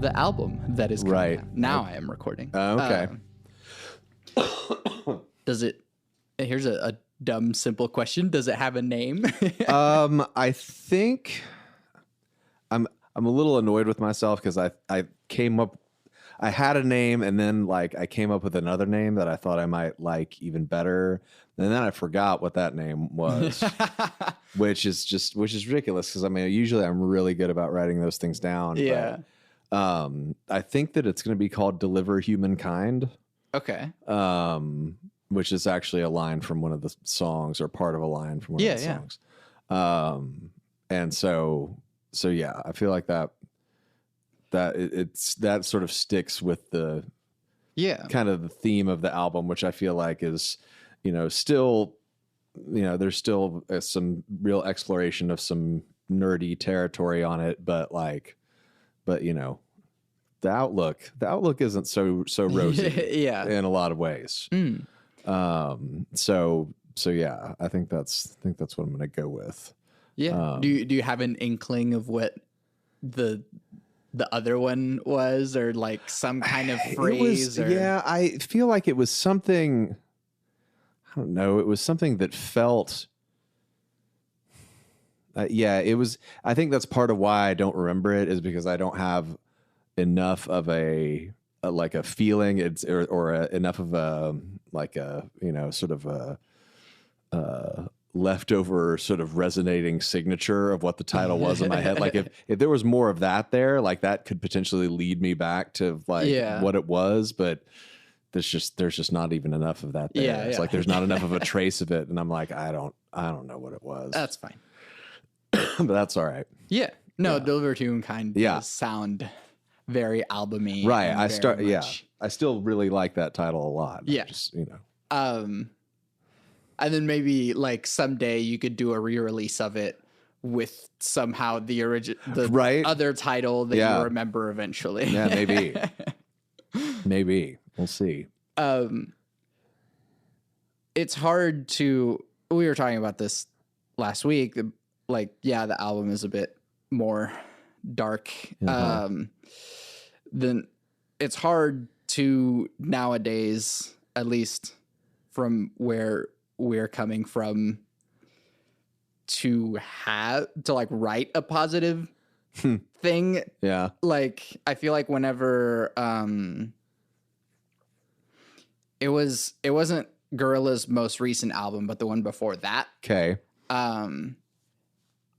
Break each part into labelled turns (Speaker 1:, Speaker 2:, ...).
Speaker 1: the album that is coming
Speaker 2: Right.
Speaker 1: out. Now I am recording.
Speaker 2: Okay.
Speaker 1: Does it? Here's a dumb, simple question. Does it have a name?
Speaker 2: I think I'm a little annoyed with myself because I came up, I had a name and then like I came up with another name that I thought I might like even better, and then I forgot what that name was, which is ridiculous because I mean usually I'm really good about writing those things down.
Speaker 1: Yeah.
Speaker 2: But, I think that it's going to be called "Deliver Humankind."
Speaker 1: Okay.
Speaker 2: Which is actually a line from one of the songs or part of a line from one of the songs. And so yeah, I feel like that sort of sticks with the kind of the theme of the album, which I feel like is, still, there's still some real exploration of some nerdy territory on it, but the outlook isn't so rosy in a lot of ways. So yeah, I think that's what I'm going to go with.
Speaker 1: Yeah. Do you have an inkling of what the other one was, or like some kind of phrase?
Speaker 2: Yeah, I feel like it was something. I don't know. It was something that felt. It was. I think that's part of why I don't remember it, is because I don't have enough of a feeling. It's or enough of a sort of a leftover sort of resonating signature of what the title was in my head. Like if there was more of that there, like that could potentially lead me back to what it was, but there's just not even enough of that there. It's like there's not enough of a trace of it, and I'm like, I don't know what it was.
Speaker 1: That's fine.
Speaker 2: But that's all right.
Speaker 1: Yeah. No, Deliver to Humankind does sound very albumy.
Speaker 2: Right. I still really like that title a lot.
Speaker 1: Yeah.
Speaker 2: Just,
Speaker 1: and then maybe like someday you could do a re-release of it with somehow the other title that you remember eventually.
Speaker 2: Yeah, maybe. Maybe. We'll see.
Speaker 1: It's hard to, we were talking about this last week. Like, the album is a bit more dark. Then it's hard to nowadays, at least from where we're coming from, to write a positive thing.
Speaker 2: Yeah.
Speaker 1: Like, I feel like whenever it wasn't Gorilla's most recent album, but the one before that.
Speaker 2: Okay.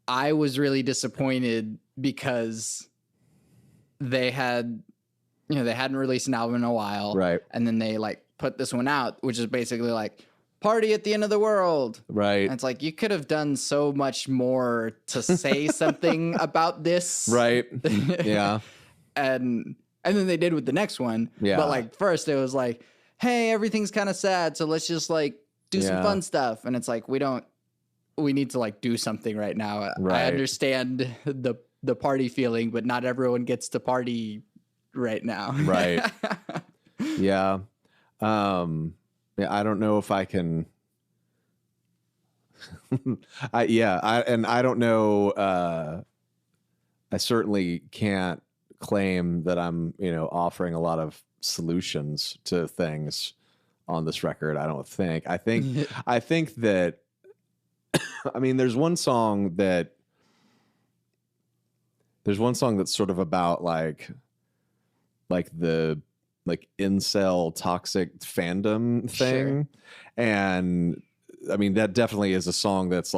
Speaker 1: I was really disappointed because they hadn't released an album in a while.
Speaker 2: Right.
Speaker 1: And then they put this one out, which is basically like party at the end of the world.
Speaker 2: Right.
Speaker 1: And it's like, you could have done so much more to say something about this.
Speaker 2: Right. Yeah.
Speaker 1: And then they did with the next one.
Speaker 2: Yeah.
Speaker 1: But first it was like, hey, everything's kind of sad, so let's just do some fun stuff. And it's like, we need to do something right now.
Speaker 2: Right.
Speaker 1: I understand the party feeling, but not everyone gets to party right now.
Speaker 2: Right. Yeah. I don't know if I can. I don't know. I certainly can't claim that I'm, offering a lot of solutions to things on this record. I don't think. I think that. I mean, there's one song that's sort of about the incel toxic fandom thing. Sure. And I mean, that definitely is a song that's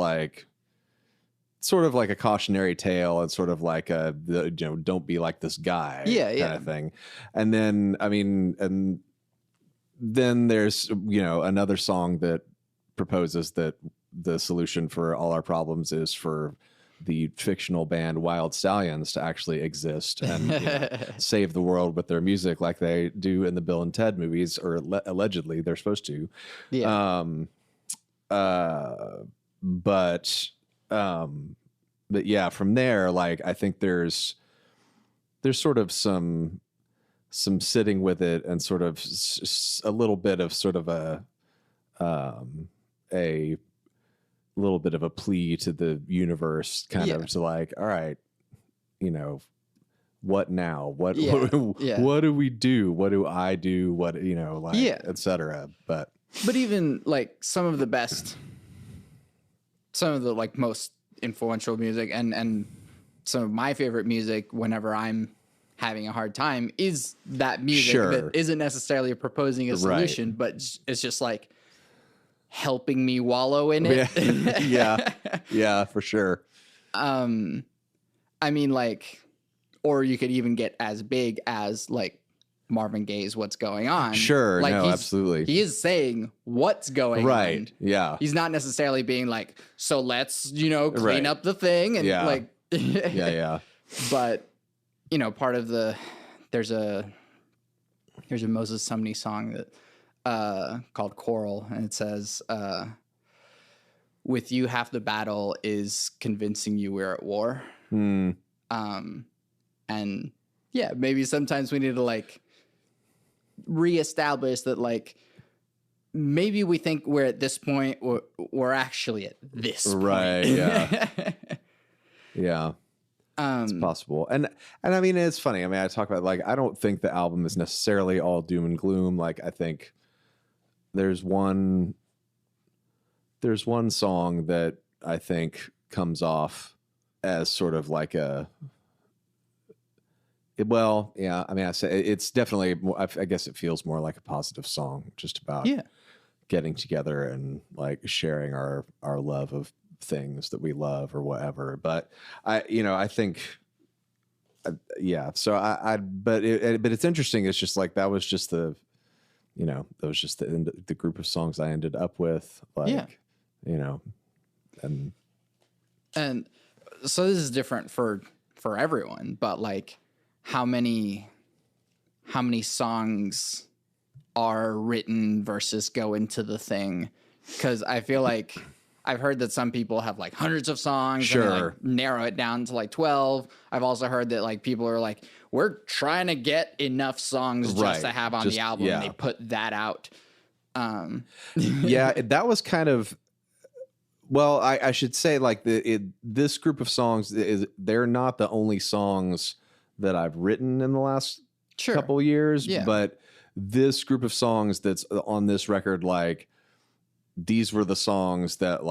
Speaker 2: sort of like a cautionary tale and sort of like don't be like this guy kind of thing. And then, I mean, and then there's, another song that proposes that the solution for all our problems is for the fictional band Wild Stallions to actually exist and save the world with their music like they do in the Bill and Ted movies, or allegedly they're supposed to. Yeah. But yeah, from there, I think there's sort of some sitting with it and sort of a little bit of sort of a little bit of a plea to the universe, kind of to all right, what now? What
Speaker 1: Yeah.
Speaker 2: what do we do? What do I do? What, you know, like, etc. But
Speaker 1: even like some of the like most influential music and some of my favorite music whenever I'm having a hard time is that music that isn't necessarily proposing a solution, but it's just like helping me wallow in it.
Speaker 2: Yeah, for sure.
Speaker 1: I mean, like, or you could even get as big as like Marvin Gaye's "What's Going On."
Speaker 2: Sure,
Speaker 1: like,
Speaker 2: no, absolutely.
Speaker 1: He is saying what's going on.
Speaker 2: Right. Yeah.
Speaker 1: He's not necessarily being like, so let's, you know, clean up the thing and like.
Speaker 2: Yeah.
Speaker 1: But, you know, part of there's a Moses Sumney song that called Coral, and it says, with you half the battle is convincing you we're at war. And yeah, maybe sometimes we need to like reestablish that, like, maybe we think we're at this point, or we're actually at this point.
Speaker 2: Right. Yeah. Yeah. It's possible. And I mean, it's funny. I mean, I talk about, like, I don't think the album is necessarily all doom and gloom. Like, I think there's one song that I think comes off as sort of like I mean, I say it's definitely, I guess it feels more like a positive song, just about getting together and like sharing our love of things that we love or whatever. But I think, so but it's interesting. It's just like, that was just the group of songs I ended up with, like, you know, and
Speaker 1: so this is different for everyone, but like, how many songs are written versus go into the thing? Because I feel like I've heard that some people have like hundreds of songs and they, like, narrow it down to like 12. I've also heard that like people are like, we're trying to get enough songs just to have on the album. And they put that out.
Speaker 2: Yeah, that was kind of, well, I should say, like, this group of songs they're not the only songs that I've written in the last couple years, but this group of songs that's on this record, like, these were the songs that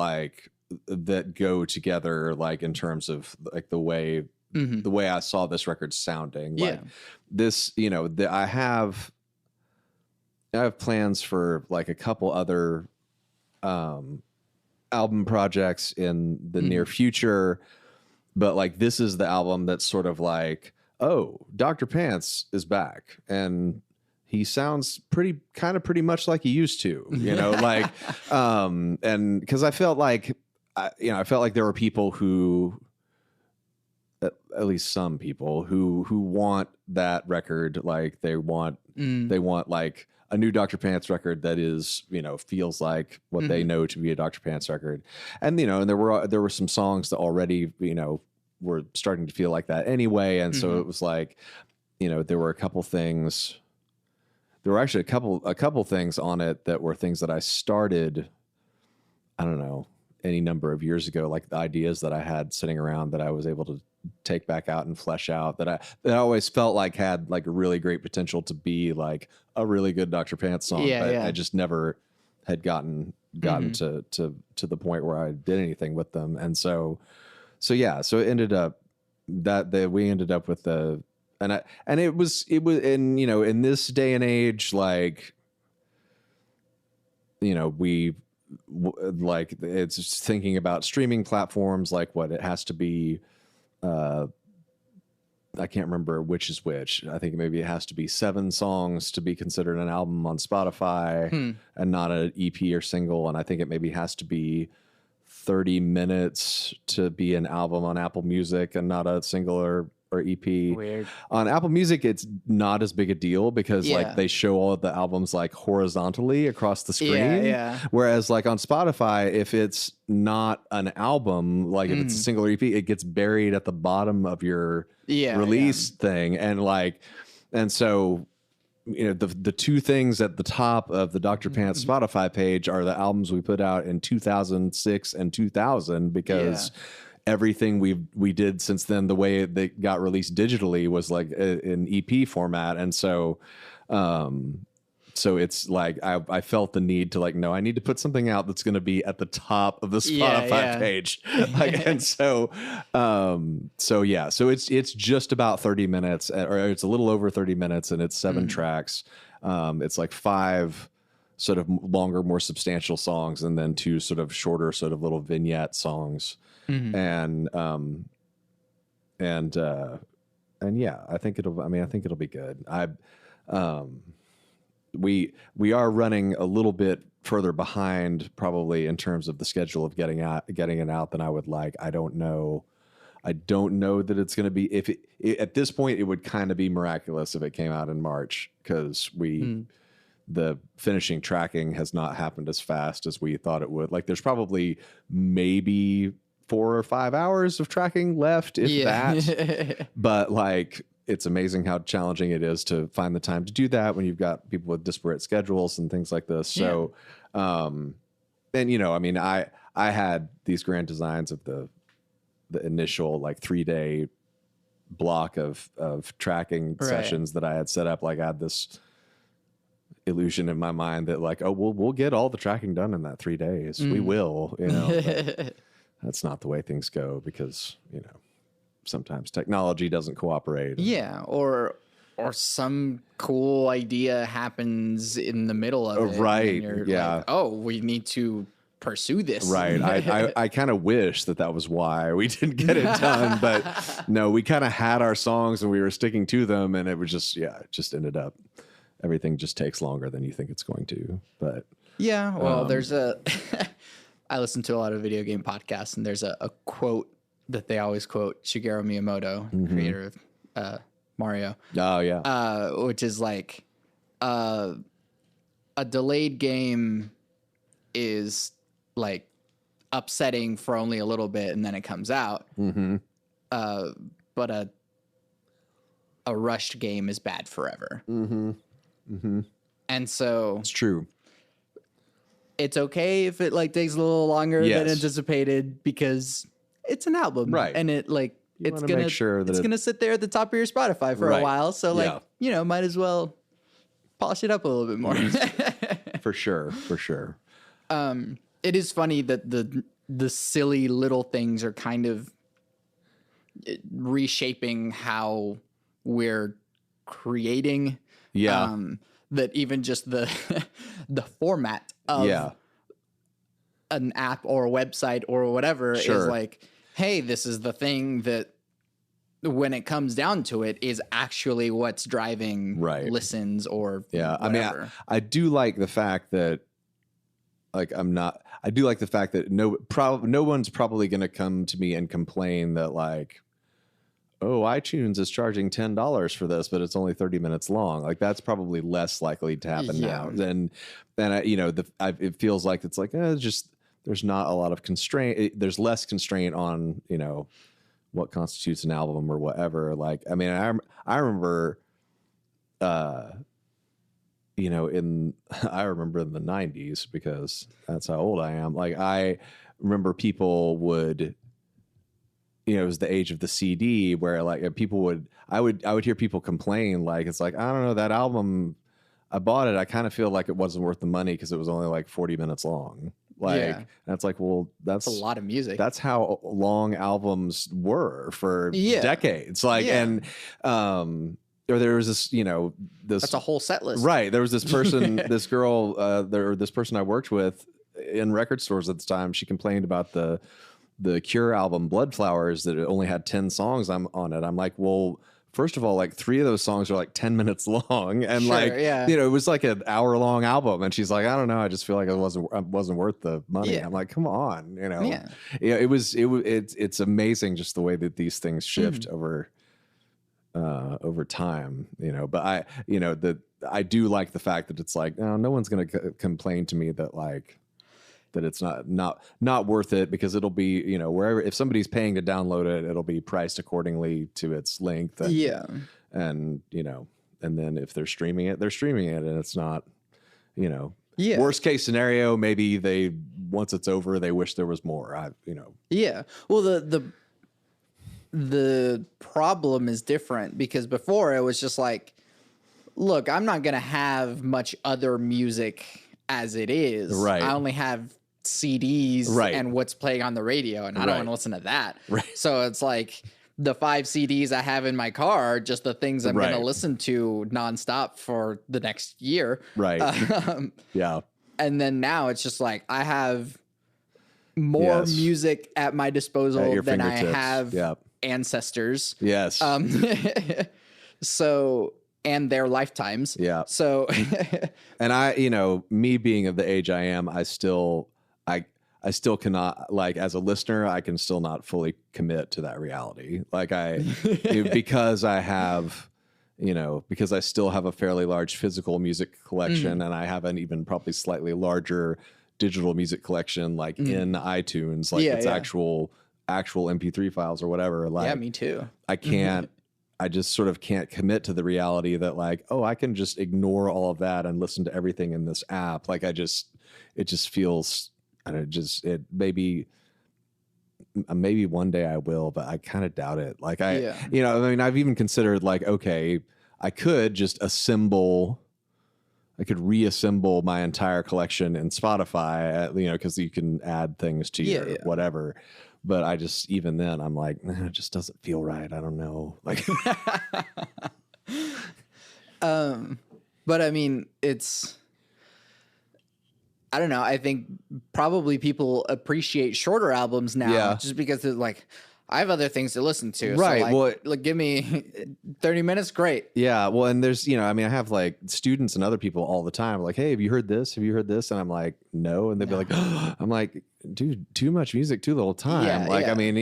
Speaker 2: go together, like, in terms of like the way I saw this record sounding. Like, this, you know, I have plans for like a couple other album projects in the near future, but like, this is the album that's sort of like, oh, Dr. Pants is back and he sounds pretty much like he used to, you know, like, and because I felt like there were people who, at least some people who want that record. Like, they want like a new Dr. Pants record that is, you know, feels like what they know to be a Dr. Pants record. And, you know, and there were some songs that already, you know, were starting to feel like that anyway. And so it was like, you know, there were a couple things. There were actually a couple things on it that were things that I started, I don't know, any number of years ago, like the ideas that I had sitting around that I was able to take back out and flesh out, that I always felt like had like a really great potential to be like a really good Dr. Pants song. But I just never had gotten to the point where I did anything with them. And so it ended up that we ended up with and it was, and, you know, in this day and age, like, you know, like, it's just thinking about streaming platforms, like what it has to be. I can't remember which is which. I think maybe it has to be 7 songs to be considered an album on Spotify and not an EP or single. And I think it maybe has to be 30 minutes to be an album on Apple Music and not a single or EP.
Speaker 1: Weird.
Speaker 2: On Apple Music, it's not as big a deal because like they show all of the albums like horizontally across the screen. Whereas like on Spotify, if it's not an album, like if it's a single EP, it gets buried at the bottom of your release thing. And so, you know, the two things at the top of the Dr. Pants Spotify page are the albums we put out in 2006 and 2000, because everything we did since then, the way they got released digitally was like an EP format. And so, so it's like I felt the need to like, no, I need to put something out that's going to be at the top of the Spotify page. Like, and so it's just about 30 minutes, or it's a little over 30 minutes, and it's 7 tracks. It's like 5 sort of longer, more substantial songs, and then 2 sort of shorter, sort of little vignette songs. And yeah, I think it'll be good. We are running a little bit further behind probably in terms of the schedule of getting it out than I would like. I don't know that it's going to be, at this point, it would kind of be miraculous if it came out in March, because the finishing tracking has not happened as fast as we thought it would. Like, there's probably maybe 4 or 5 hours of tracking left, if that. But like, it's amazing how challenging it is to find the time to do that when you've got people with disparate schedules and things like this. So, and I mean, I had these grand designs of the initial like 3-day block of tracking sessions that I had set up. Like, I had this illusion in my mind that like, oh, we'll get all the tracking done in that 3 days. We will, but that's not the way things go, because, sometimes technology doesn't cooperate.
Speaker 1: Yeah, or some cool idea happens in the middle of it.
Speaker 2: Right.
Speaker 1: And you're
Speaker 2: Yeah.
Speaker 1: like, oh, we need to pursue this.
Speaker 2: Right. I kind of wish that was why we didn't get it done. But no, we kind of had our songs and we were sticking to them. And it was just, it just ended up, everything just takes longer than you think it's going to. But
Speaker 1: yeah, well, there's I listen to a lot of video game podcasts, and there's a quote that they always quote, Shigeru Miyamoto, creator of Mario.
Speaker 2: Oh, yeah.
Speaker 1: Which is like, a delayed game is like upsetting for only a little bit, and then it comes out. But a rushed game is bad forever. And so
Speaker 2: It's true.
Speaker 1: It's okay if it like takes a little longer than anticipated, because it's an album,
Speaker 2: right?
Speaker 1: And it like it's gonna gonna sit there at the top of your Spotify for a while. So like might as well polish it up a little bit more.
Speaker 2: For sure.
Speaker 1: It is funny that the silly little things are kind of reshaping how we're creating. Yeah. That even just the format of an app or a website or whatever is like, hey, this is the thing that when it comes down to it is actually what's driving listens or whatever.
Speaker 2: I mean, I do like the fact that no one's probably going to come to me and complain that like, oh, iTunes is charging $10 for this, but it's only 30 minutes long. Like, that's probably less likely to happen now. Then it feels like it's like, just there's not a lot of constraint. There's less constraint on, what constitutes an album or whatever. Like, I mean, I remember, I remember in the 90s, because that's how old I am. Like, I remember people would, it was the age of the CD where like people I would hear people complain, like, it's like, I don't know, that album, I bought it, I kind of feel like it wasn't worth the money because it was only like 40 minutes long. Like, and it's like, well, that's
Speaker 1: a lot of music.
Speaker 2: That's how long albums were for decades. Like, and, or there was this,
Speaker 1: that's a whole set list.
Speaker 2: Right. There was this person, this girl, this person I worked with in record stores at the time. She complained about the Cure album Blood Flowers, that it only had 10 songs on it. I'm like, well, first of all, like 3 of those songs are like 10 minutes long, and it was like an hour-long album. And she's like, I don't know, I just feel like it wasn't worth the money. I'm like, come on, it's amazing just the way that these things shift over time, But I do like the fact that it's like, no one's going to complain to me that like, that it's not worth it, because it'll be, wherever, if somebody's paying to download it, it'll be priced accordingly to its length. And, and then if they're streaming it, and it's not,
Speaker 1: Yeah.
Speaker 2: Worst case scenario, maybe once it's over, they wish there was more.
Speaker 1: Yeah. Well, the problem is different because before it was just like, look, I'm not going to have much other music as it is.
Speaker 2: Right.
Speaker 1: I only have CDs
Speaker 2: Right.
Speaker 1: and what's playing on the radio, and I don't want to listen to that.
Speaker 2: Right.
Speaker 1: So it's like the 5 CDs I have in my car are just the things I'm going to listen to nonstop for the next year.
Speaker 2: Right. Yeah.
Speaker 1: And then now it's just like I have more music at my disposal than I have ancestors.
Speaker 2: Yes.
Speaker 1: So, and their lifetimes.
Speaker 2: Yeah.
Speaker 1: So,
Speaker 2: and me being of the age I am, I still cannot, like, as a listener, I can still not fully commit to that reality. Like because I have, because I still have a fairly large physical music collection and I have an even probably slightly larger digital music collection, like in iTunes, like it's actual MP3 files or whatever. Like,
Speaker 1: yeah, me too.
Speaker 2: I can't, I just sort of can't commit to the reality that like, oh, I can just ignore all of that and listen to everything in this app. Like it just feels, maybe one day I will, but I kind of doubt it. Like I've even considered like, okay, I could reassemble my entire collection in Spotify, because you can add things to your whatever. But even then I'm like, it just doesn't feel right. I don't know. Like,
Speaker 1: but I mean, I don't know. I think probably people appreciate shorter albums now just because they're like, I have other things to listen to.
Speaker 2: Right.
Speaker 1: So like, give me 30 minutes. Great.
Speaker 2: Yeah. Well, and there's, I have like students and other people all the time like, hey, have you heard this? Have you heard this? And I'm like, no. And they'd be like, oh. I'm like, dude, too much music too little time.
Speaker 1: Yeah,
Speaker 2: like, I mean,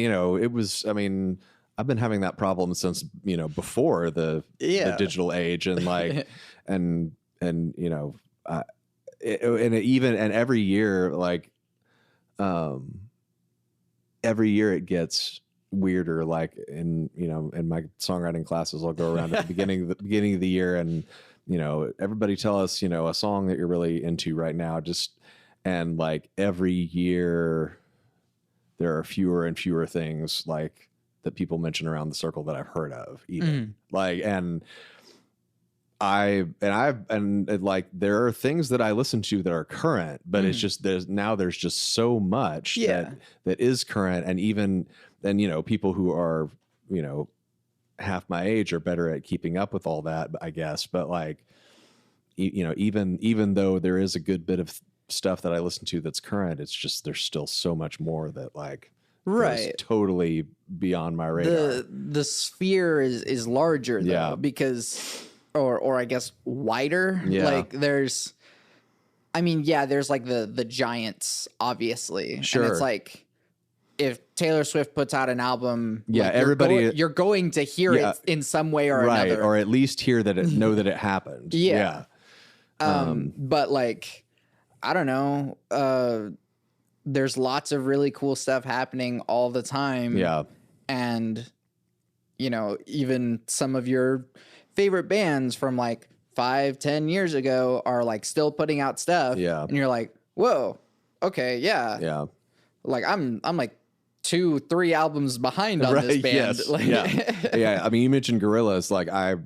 Speaker 2: I've been having that problem since, before the digital age and like, and every year, like, every year it gets weirder. Like in my songwriting classes, I'll go around at the beginning of the year and, everybody tell us, a song that you're really into right now. And like every year there are fewer and fewer things like that people mention around the circle that I've heard of even like, and like there are things that I listen to that are current, but it's just there's just so much that is current, and even then people who are half my age are better at keeping up with all that, I guess. But like even though there is a good bit of stuff that I listen to that's current, it's just there's still so much more that like goes totally beyond my radar.
Speaker 1: The sphere is larger though because. Or I guess wider. Yeah. Like there's like the giants, obviously.
Speaker 2: Sure.
Speaker 1: And it's like if Taylor Swift puts out an album,
Speaker 2: like
Speaker 1: you're going to hear it in some way or another,
Speaker 2: or at least hear that know that it happened. Yeah.
Speaker 1: But like I don't know. There's lots of really cool stuff happening all the time. Yeah. And even some of your favorite bands from like 5-10 years ago are like still putting out stuff. Yeah. And you're like, whoa, okay, yeah. Yeah. Like I'm like 2-3 albums behind on this band.
Speaker 2: Yes.
Speaker 1: Like,
Speaker 2: yeah. I mean, you mentioned Gorillaz. Like I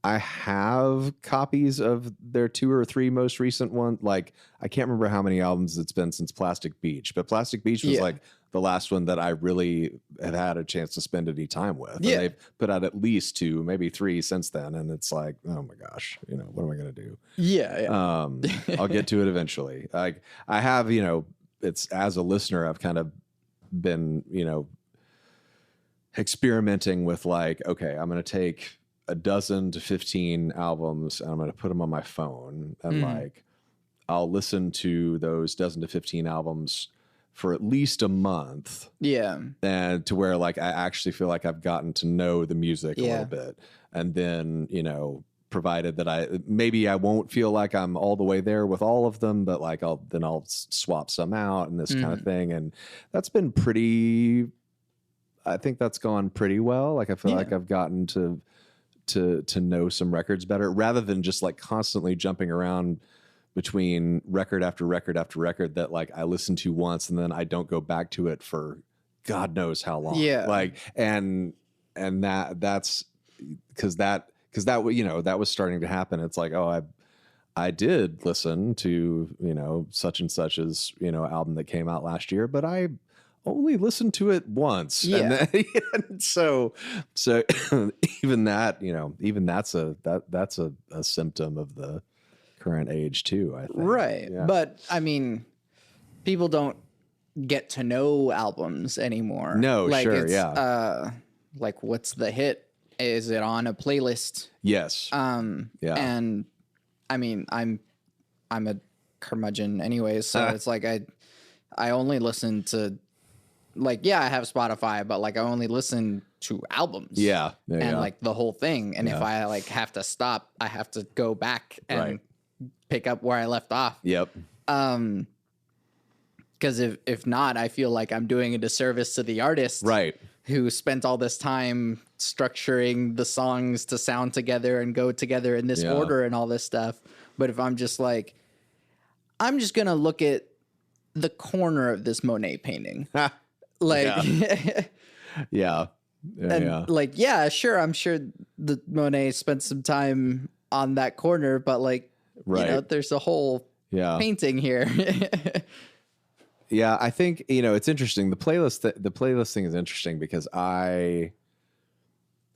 Speaker 2: have copies of their 2 or 3 most recent ones. Like I can't remember how many albums it's been since Plastic Beach, but Plastic Beach was like the last one that I really have had a chance to spend any time with. And they've put out at least 2, maybe 3 since then. And it's like, oh my gosh, what am I going to do? Yeah. I'll get to it eventually. Like I have, it's as a listener, I've kind of been, experimenting with like, okay, I'm going to take a dozen to 15 albums and I'm going to put them on my phone and like, I'll listen to those dozen to 15 albums for at least a month. Yeah. And to where like, I actually feel like I've gotten to know the music a little bit. And then, provided that I won't feel like I'm all the way there with all of them, but like I'll swap some out and this kind of thing. And that's been I think that's gone pretty well. Like I feel like I've gotten to know some records better rather than just like constantly jumping around between record after record after record that like I listen to once and then I don't go back to it for God knows how long.
Speaker 1: Yeah.
Speaker 2: Like, and that's because that, you know, that was starting to happen. It's like, oh, I did listen to, you know, such and such as, you know, album that came out last year, but I only listened to it once.
Speaker 1: Yeah.
Speaker 2: And then, and so even that, you know, even that's a symptom of the current age too, I think.
Speaker 1: Right.
Speaker 2: Yeah.
Speaker 1: But I mean, people don't get to know albums anymore.
Speaker 2: No,
Speaker 1: like,
Speaker 2: sure.
Speaker 1: It's,
Speaker 2: yeah.
Speaker 1: Like, what's the hit? Is it on a playlist?
Speaker 2: Yes.
Speaker 1: Yeah. And I mean, I'm a curmudgeon anyways, so it's like I only listen to, like, yeah, I have Spotify, but like I only listen to albums.
Speaker 2: Yeah.
Speaker 1: And like the whole thing. And if I like have to stop, I have to go back and pick up where I left off.
Speaker 2: Yep.
Speaker 1: Because if not, I feel like I'm doing a disservice to the artist.
Speaker 2: Right.
Speaker 1: Who spent all this time structuring the songs to sound together and go together in this order and all this stuff. But if I'm just like, I'm just going to look at the corner of this Monet painting. Like,
Speaker 2: yeah.
Speaker 1: Like, yeah, sure. I'm sure the Monet spent some time on that corner, but like, you know, there's a whole painting here.
Speaker 2: Yeah, I think, you know, it's interesting. The playlist thing is interesting because I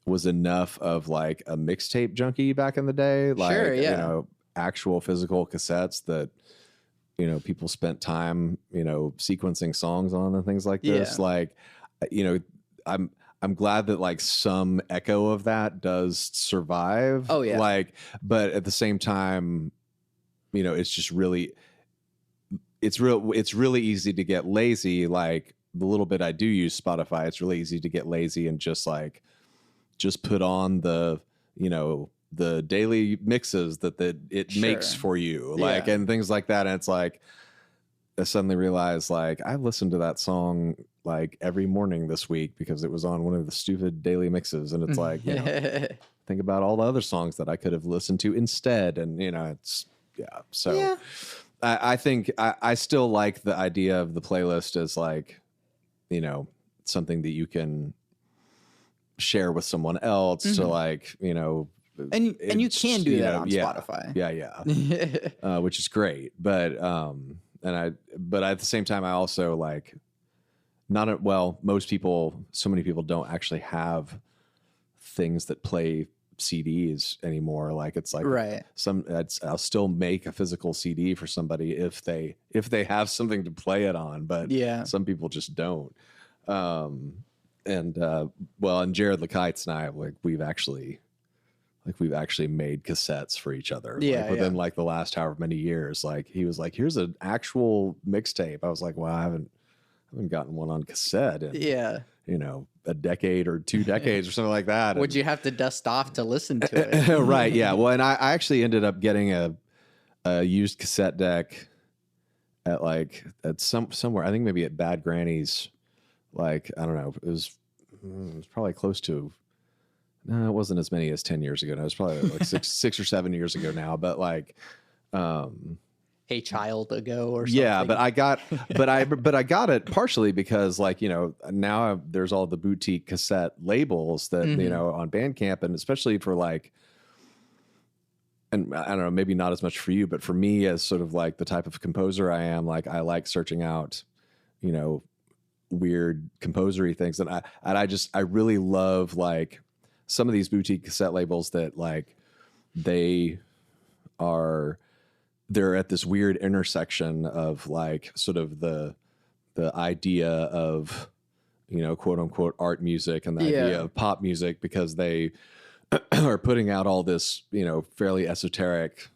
Speaker 2: was enough of like a mixtape junkie back in the day, like,
Speaker 1: sure, yeah.
Speaker 2: you know, actual physical cassettes that, you know, people spent time, you know, sequencing songs on and things like this.
Speaker 1: Yeah.
Speaker 2: Like, you know, I'm glad that like some echo of that does survive.
Speaker 1: Oh yeah.
Speaker 2: Like, but at the same time, you know, it's just really, it's really easy to get lazy. Like the little bit I do use Spotify, it's really easy to get lazy and just put on the, you know, the daily mixes that it makes for you, like, and things like that. And it's like, I suddenly realized, like, I listened to that song like every morning this week because it was on one of the stupid daily mixes. And it's like, you know, think about all the other songs that I could have listened to instead. And, you know, it's, so I think I still like the idea of the playlist as like, you know, something that you can share with someone else to like, you know,
Speaker 1: and you can do that on Spotify.
Speaker 2: Yeah. Which is great. But at the same time, I also like so many people don't actually have things that play CDs anymore. Like it's like I'll still make a physical CD for somebody if they have something to play it on, but some people just don't. And Jared Lekites and I, like we've actually made cassettes for each other. Within like the last however many years. Like he was like, here's an actual mixtape. I was like, well, I haven't gotten one on cassette in you know, a decade or 2 decades or something like that.
Speaker 1: Would you have to dust off to listen to it?
Speaker 2: Right. Yeah. Well, and I actually ended up getting a used cassette deck at somewhere, I think maybe at Bad Granny's. Like, I don't know. It was probably close to, no, it wasn't as many as 10 years ago. No, it was probably like 6 or 7 years ago now, but like,
Speaker 1: a child ago or something.
Speaker 2: Yeah, but I got it partially because, like, you know, now there's all the boutique cassette labels that, you know, on Bandcamp, and especially for like, and I don't know, maybe not as much for you, but for me as sort of like the type of composer I am, like I like searching out, you know, weird composery things. And I really love like some of these boutique cassette labels that like they're at this weird intersection of like sort of the idea of, you know, quote unquote art music and the idea of pop music, because they are putting out all this, you know, fairly esoteric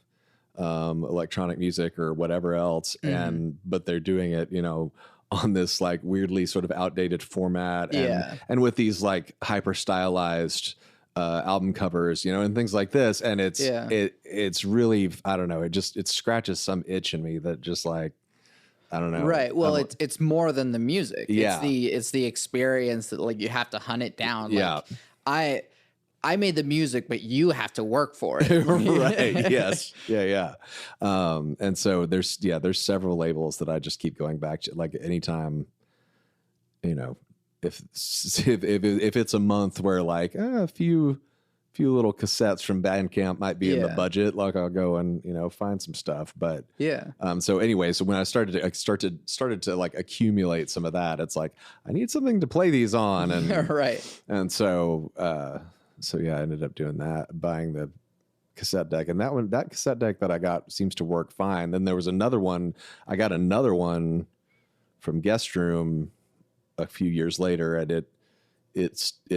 Speaker 2: electronic music or whatever else. But they're doing it, you know, on this like weirdly sort of outdated format and with these like hyper stylized album covers, you know, and things like this. And it's really, I don't know, it scratches some itch in me that just like, I don't know.
Speaker 1: Right. Well, it's more than the music. Yeah. It's the experience that like you have to hunt it down. Like, I made the music, but you have to work for it.
Speaker 2: Right. Yes. Yeah. And so there's several labels that I just keep going back to, like anytime, you know, if it's a month where like a few little cassettes from Bandcamp might be in the budget, like I'll go and, you know, find some stuff. But so anyway, so when I started to like accumulate some of that, it's like I need something to play these on, and
Speaker 1: right.
Speaker 2: And so I ended up doing that, buying the cassette deck, and that cassette deck that I got seems to work fine. Then there was another one. I got another one from Guest Room a few years later, and it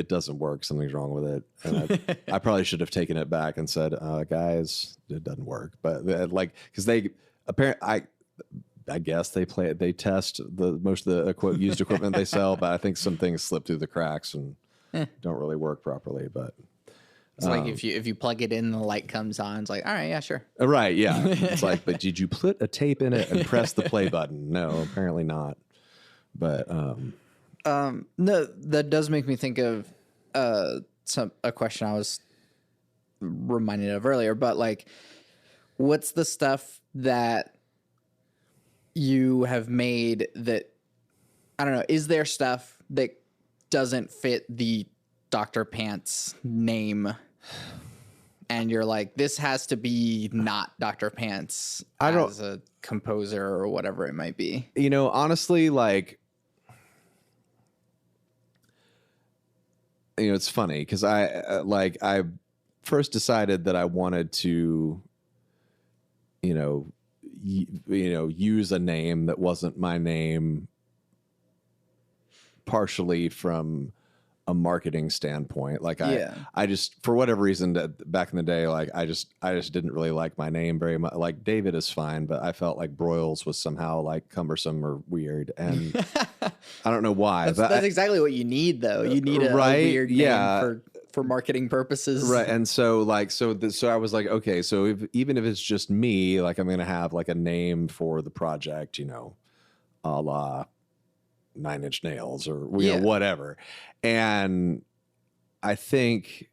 Speaker 2: doesn't work. Something's wrong with it, and I probably should have taken it back and said, guys, it doesn't work. But like, because they apparently, I guess they test most of the quote used equipment they sell, but I think some things slip through the cracks and don't really work properly. But
Speaker 1: it's like if you plug it in, the light comes on. It's like, all right, yeah, sure.
Speaker 2: Right, yeah. It's like, but did you put a tape in it and press the play button? No, apparently not. But
Speaker 1: no, that does make me think of a question I was reminded of earlier. But like, what's the stuff that you have made that, I don't know, is there stuff that doesn't fit the Dr. Pants name and you're like, this has to be not Dr. Pants as a composer or whatever it might be?
Speaker 2: You know, honestly, like, you know, it's funny because I first decided that I wanted to, use a name that wasn't my name, partially from a marketing standpoint. Like I just, for whatever reason, back in the day, like I just didn't really like my name very much. Like David is fine, but I felt like Broyles was somehow like cumbersome or weird, and I don't know why.
Speaker 1: That's exactly what you need, though. You need a weird name for marketing purposes,
Speaker 2: right? And so so I was like, okay, so even if it's just me, like I'm gonna have like a name for the project, a la Nine Inch Nails or whatever. And I think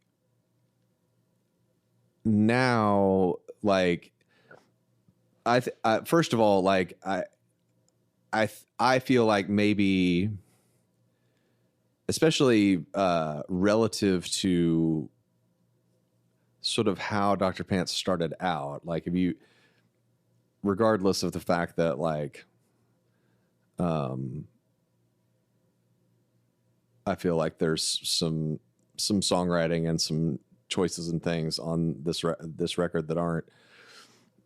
Speaker 2: now, like, first of all, like I feel like maybe, especially relative to sort of how Dr. Pants started out, like regardless of the fact that like, I feel like there's some songwriting and some choices and things on this record that aren't,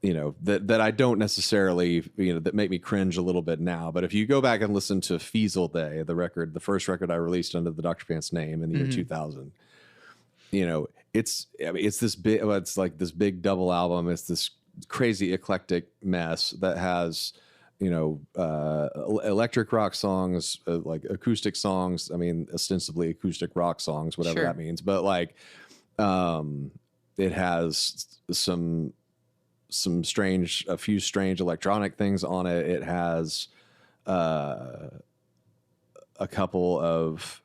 Speaker 2: that I don't necessarily, that make me cringe a little bit now. But if you go back and listen to Fiesel Day, the first record I released under the Dr. Pants name in the year 2000, it's this big, it's like this big double album. It's this crazy eclectic mess that has, electric rock songs, like acoustic songs. I mean, ostensibly acoustic rock songs, whatever that means. But like, it has a few strange electronic things on it. It has a couple of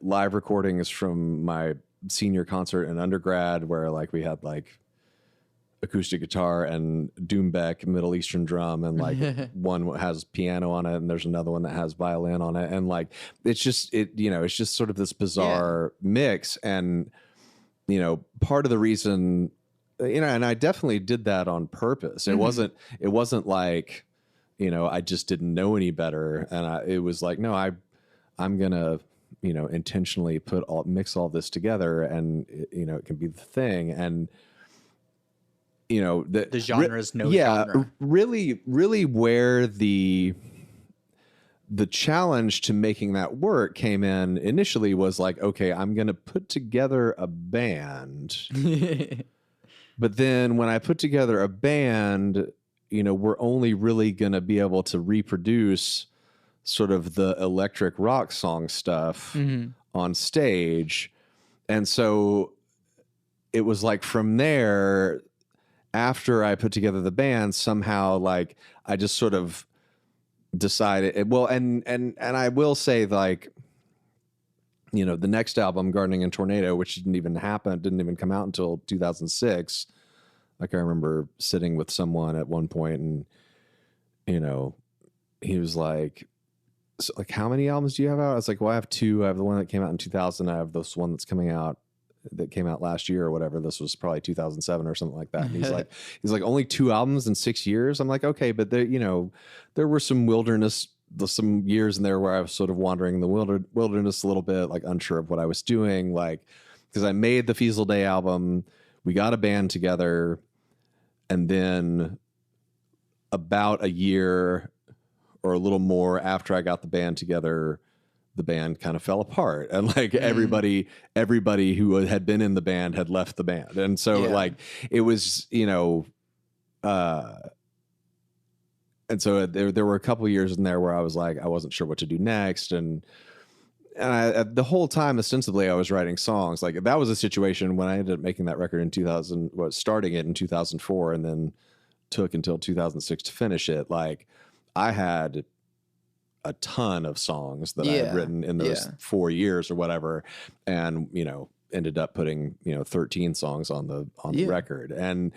Speaker 2: live recordings from my senior concert in undergrad where like we had like acoustic guitar and Doombeck Middle Eastern drum, and like one has piano on it and there's another one that has violin on it, and like it's just sort of this bizarre mix. And part of the reason, and I definitely did that on purpose. It wasn't like I just didn't know any better, and it was like, no, I'm gonna intentionally mix all this together, and it can be the thing. And the genre is no genre. Really where the challenge to making that work came in initially was like, okay, I'm going to put together a band. But then when I put together a band, we're only really going to be able to reproduce sort of the electric rock song stuff on stage. And so it was like from there, after I put together the band, somehow like I just sort of decided, well, and I will say, like, the next album, Gardening and Tornado, which didn't even come out until 2006. Like I remember sitting with someone at one point and, he was like, so, like, how many albums do you have out? I was like, well, I have two. I have the one that came out in 2000. I have this one that came out last year or whatever. This was probably 2007 or something like that. And he's like, only 2 albums in 6 years. I'm like, okay, but there were some years in there where I was sort of wandering in the wilderness a little bit, like unsure of what I was doing. Like, because I made the Feasel Day album, we got a band together, and then about a year or a little more after I got the band together, the band kind of fell apart, and like everybody who had been in the band had left the band. And so like it was, and so there were a couple of years in there where I was like, I wasn't sure what to do next. And I, the whole time, ostensibly, I was writing songs. Like that was a situation when I ended up making that record in 2000, starting it in 2004, and then took until 2006 to finish it. Like I had a ton of songs that I had written in those 4 years or whatever. And, ended up putting, 13 songs on the record. And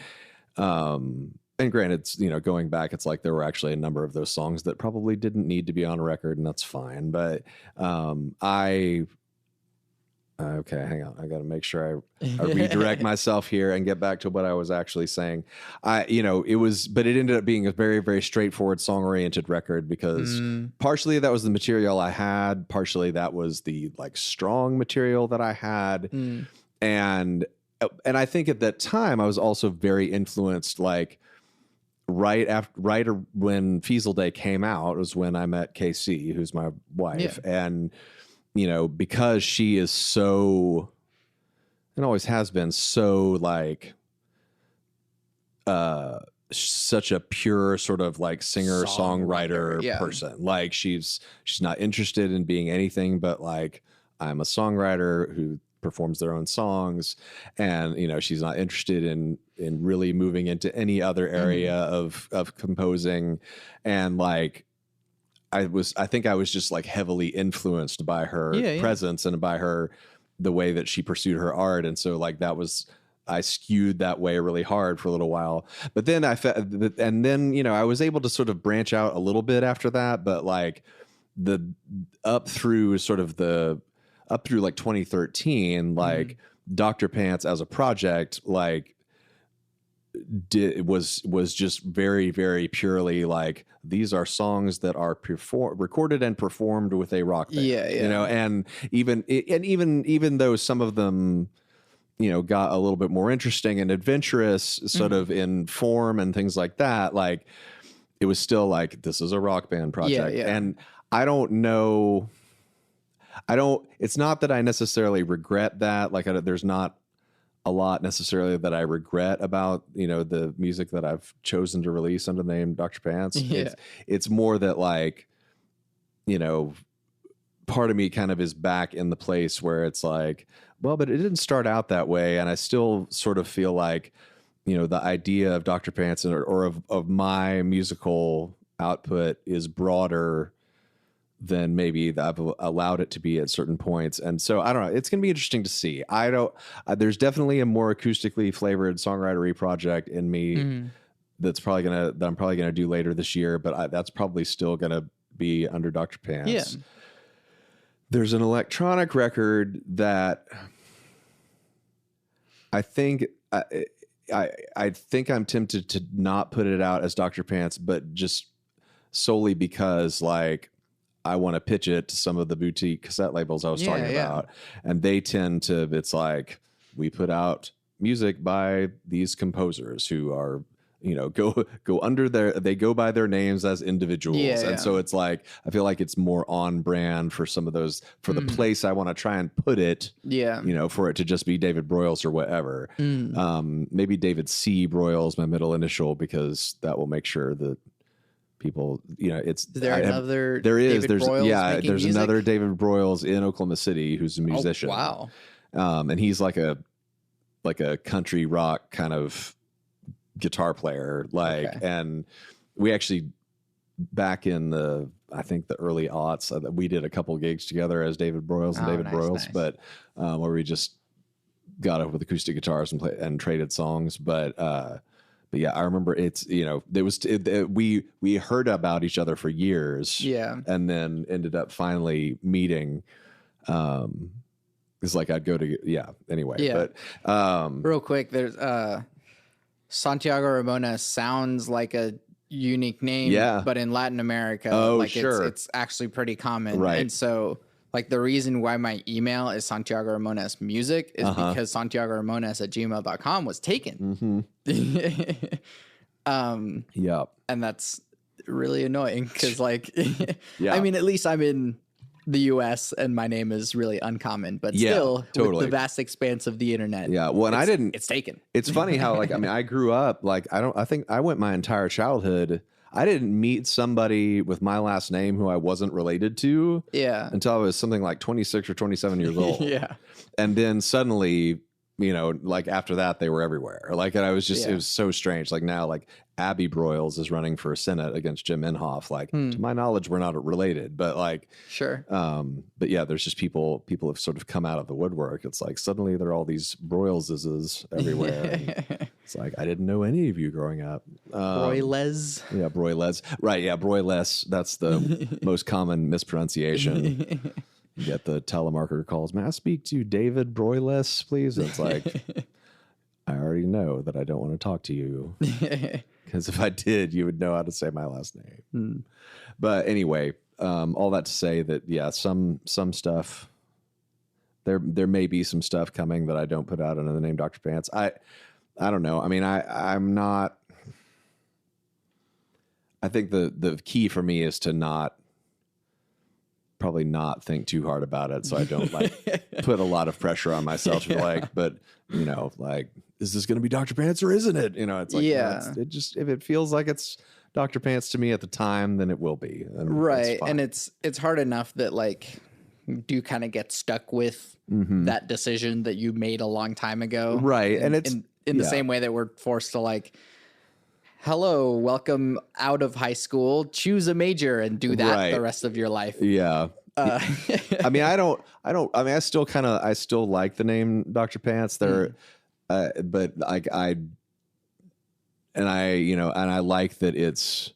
Speaker 2: granted, going back, it's like there were actually a number of those songs that probably didn't need to be on a record, and that's fine. But okay, hang on. I got to make sure I redirect myself here and get back to what I was actually saying. But it ended up being a very, very straightforward song-oriented record because partially that was the material I had, partially that was the like strong material that I had. And I think at that time I was also very influenced, like right when Feasel Day came out was when I met Casey, who's my wife. And because she is so, and always has been so like, such a pure sort of like singer songwriter person. Like she's not interested in being anything but like, I'm a songwriter who performs their own songs, and she's not interested in really moving into any other area of composing. And like I think I was just like heavily influenced by her presence and by the way that she pursued her art. And so like I skewed that way really hard for a little while, but then I was able to sort of branch out a little bit after that. But like up through like 2013, like Dr. Pants as a project, like was just very, very purely like, these are songs that are recorded and performed with a rock band. And even though some of them got a little bit more interesting and adventurous sort of in form and things like that, like it was still like, this is a rock band project. And I don't know, it's not that I necessarily regret that. Like there's not a lot necessarily that I regret about, the music that I've chosen to release under the name Dr. Pants. It's more that like, part of me kind of is back in the place where it's like, well, but it didn't start out that way. And I still sort of feel like, the idea of Dr. Pants or of my musical output is broader than maybe I've allowed it to be at certain points. And so I don't know, it's going to be interesting to see. There's definitely a more acoustically flavored songwritery project in me that I'm probably going to do later this year, but that's probably still going to be under Dr. Pants. There's an electronic record that I think I'm tempted to not put it out as Dr. Pants, but just solely because like I want to pitch it to some of the boutique cassette labels I was talking about. And they tend to, it's like, we put out music by these composers who are, they go by their names as individuals. And so it's like, I feel like it's more on brand for some of those, for the place I want to try and put it, for it to just be David Broyles or whatever. Maybe David C. Broyles, my middle initial, because that will make sure that people, there's David Broyles another David Broyles in Oklahoma City who's a musician.
Speaker 1: Oh, wow.
Speaker 2: And he's like a country rock kind of guitar player, and we actually back in I think the early aughts, we did a couple gigs together as David Broyles and David Broyles, but where we just got up with acoustic guitars and traded songs. But yeah, I remember we heard about each other for years.
Speaker 1: Yeah.
Speaker 2: And then ended up finally meeting. It's like I'd go to, anyway.
Speaker 1: Yeah.
Speaker 2: But
Speaker 1: real quick, there's Santiago Ramones sounds like a unique name, but in Latin America, it's actually pretty common.
Speaker 2: Right.
Speaker 1: And so like the reason why my email is Santiago Ramones music is because Santiago Ramones at gmail.com was taken. And that's really annoying because like, I mean, at least I'm in the US and my name is really uncommon, but still with the vast expanse of the internet.
Speaker 2: Yeah. Well, and
Speaker 1: it's taken.
Speaker 2: It's funny how like, I mean, I grew up like, I think I went my entire childhood. I didn't meet somebody with my last name who I wasn't related to until I was something like 26 or 27 years old. And then suddenly, like after that, they were everywhere. Like, and I was just, it was so strange. Like now, like Abby Broyles is running for Senate against Jim Inhofe. Like to my knowledge, we're not related, but like, but yeah, there's just people have sort of come out of the woodwork. It's like, suddenly there are all these Broyleses everywhere. It's like, I didn't know any of you growing up.
Speaker 1: Broyles.
Speaker 2: Yeah. Broyles. Right. Yeah. Broyles. That's the most common mispronunciation. You get the telemarketer calls. May I speak to David Broyles, please? And it's like, I already know that I don't want to talk to you. Because if I did, you would know how to say my last name. But anyway, all that to say that, some stuff, there may be some stuff coming that I don't put out under the name Dr. Pants. I don't know. I mean, I'm not. I think the key for me is to probably not think too hard about it, so I don't like put a lot of pressure on myself to like, but like, is this going to be Dr. Pants or isn't it? It's like, it just, if it feels like it's Dr. Pants to me at the time, then it will be.
Speaker 1: Right. And it's hard enough that like, do kind of get stuck with that decision that you made a long time ago.
Speaker 2: Right. And it's
Speaker 1: in the same way that we're forced to like, hello, welcome out of high school, choose a major and do that the rest of your life.
Speaker 2: Yeah. I mean, I still like the name Dr. Pants there, but like I like that it's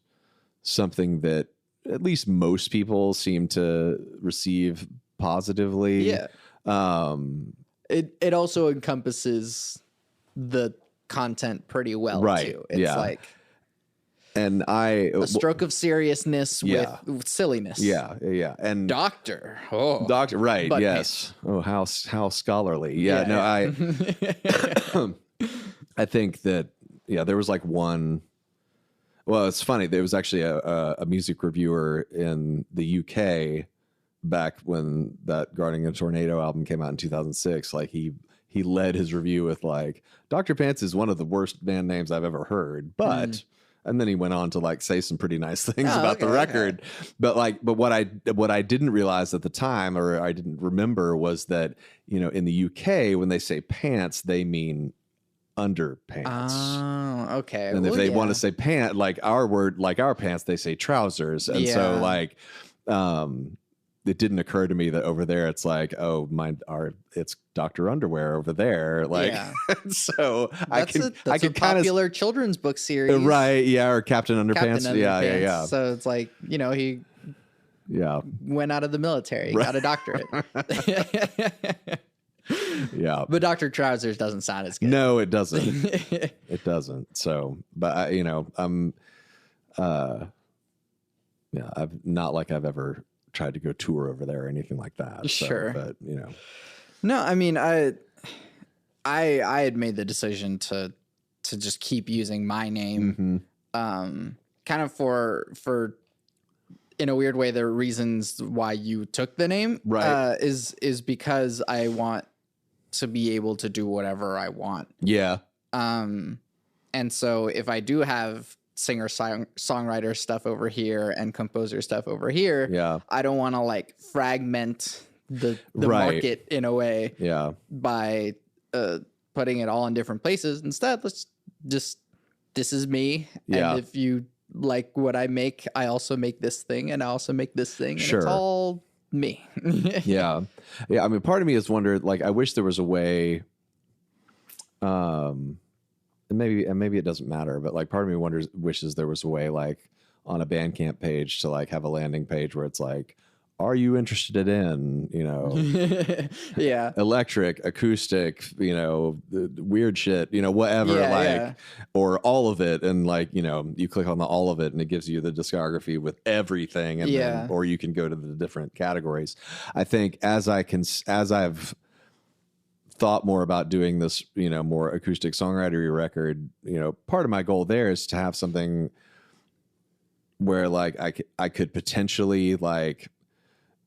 Speaker 2: something that at least most people seem to receive positively.
Speaker 1: Yeah. It also encompasses the content pretty well too. It's like,
Speaker 2: and
Speaker 1: a stroke of seriousness with silliness.
Speaker 2: Yeah. And
Speaker 1: doctor,
Speaker 2: right?
Speaker 1: But
Speaker 2: yes. Oh, how scholarly. Yeah. No, I think that there was like one. Well, it's funny. There was actually a music reviewer in the UK back when that Guarding a Tornado album came out in 2006. Like he led his review with like, Dr. Pants is one of the worst band names I've ever heard, but and then he went on to like say some pretty nice things about the record. But what I didn't realize at the time, or I didn't remember, was that in the UK when they say pants, they mean underpants.
Speaker 1: Oh, okay.
Speaker 2: And if they want to say pant, like our word, like our pants, they say trousers. And so like, it didn't occur to me that over there it's like, oh, it's Dr. Underwear over there. Like, so I can kind of
Speaker 1: popular children's book series,
Speaker 2: right? Yeah, or Captain Underpants. Yeah.
Speaker 1: So it's like he went out of the military, got a doctorate.
Speaker 2: Yeah,
Speaker 1: but Dr. Trousers doesn't sound as good.
Speaker 2: No, it doesn't. It doesn't. So, but I'm I've not like I've ever tried to go tour over there or anything like that.
Speaker 1: Sure.
Speaker 2: So, but
Speaker 1: no, I mean, I had made the decision to just keep using my name, kind of for in a weird way, the reasons why you took the name, is because I want to be able to do whatever I want.
Speaker 2: Yeah.
Speaker 1: And so if I do have singer songwriter stuff over here and composer stuff over here, I don't want to like fragment the market in a way by putting it all in different places. Instead, let's just, this is me. And if you like what I make, I also make this thing, and I also make this thing, and
Speaker 2: Sure.
Speaker 1: it's all me.
Speaker 2: Yeah. I mean, part of me has wondered, like, I wish there was a way, and maybe it doesn't matter, but like part of me wishes there was a way, like on a Bandcamp page, to like have a landing page where it's like, are you interested in,
Speaker 1: Yeah.
Speaker 2: electric, acoustic, weird shit, whatever, or all of it. And like, you click on the all of it and it gives you the discography with everything. And then, or you can go to the different categories. I think as I've thought more about doing this, more acoustic songwritery record, part of my goal there is to have something where like I could potentially like,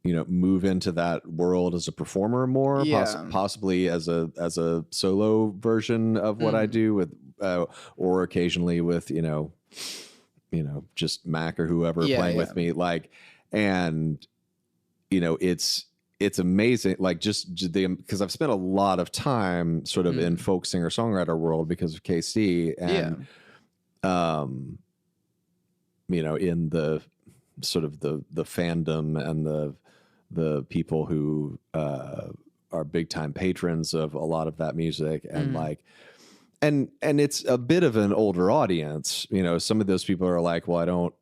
Speaker 2: move into that world as a performer more, possibly as a solo version of what I do with, or occasionally with, just Mac or whoever playing with me. Like, and, it's amazing. Like because I've spent a lot of time sort of in folk singer songwriter world because of KC and, in the sort of the fandom and the people who are big time patrons of a lot of that music, and like, and it's a bit of an older audience. Some of those people are like, well, I don't,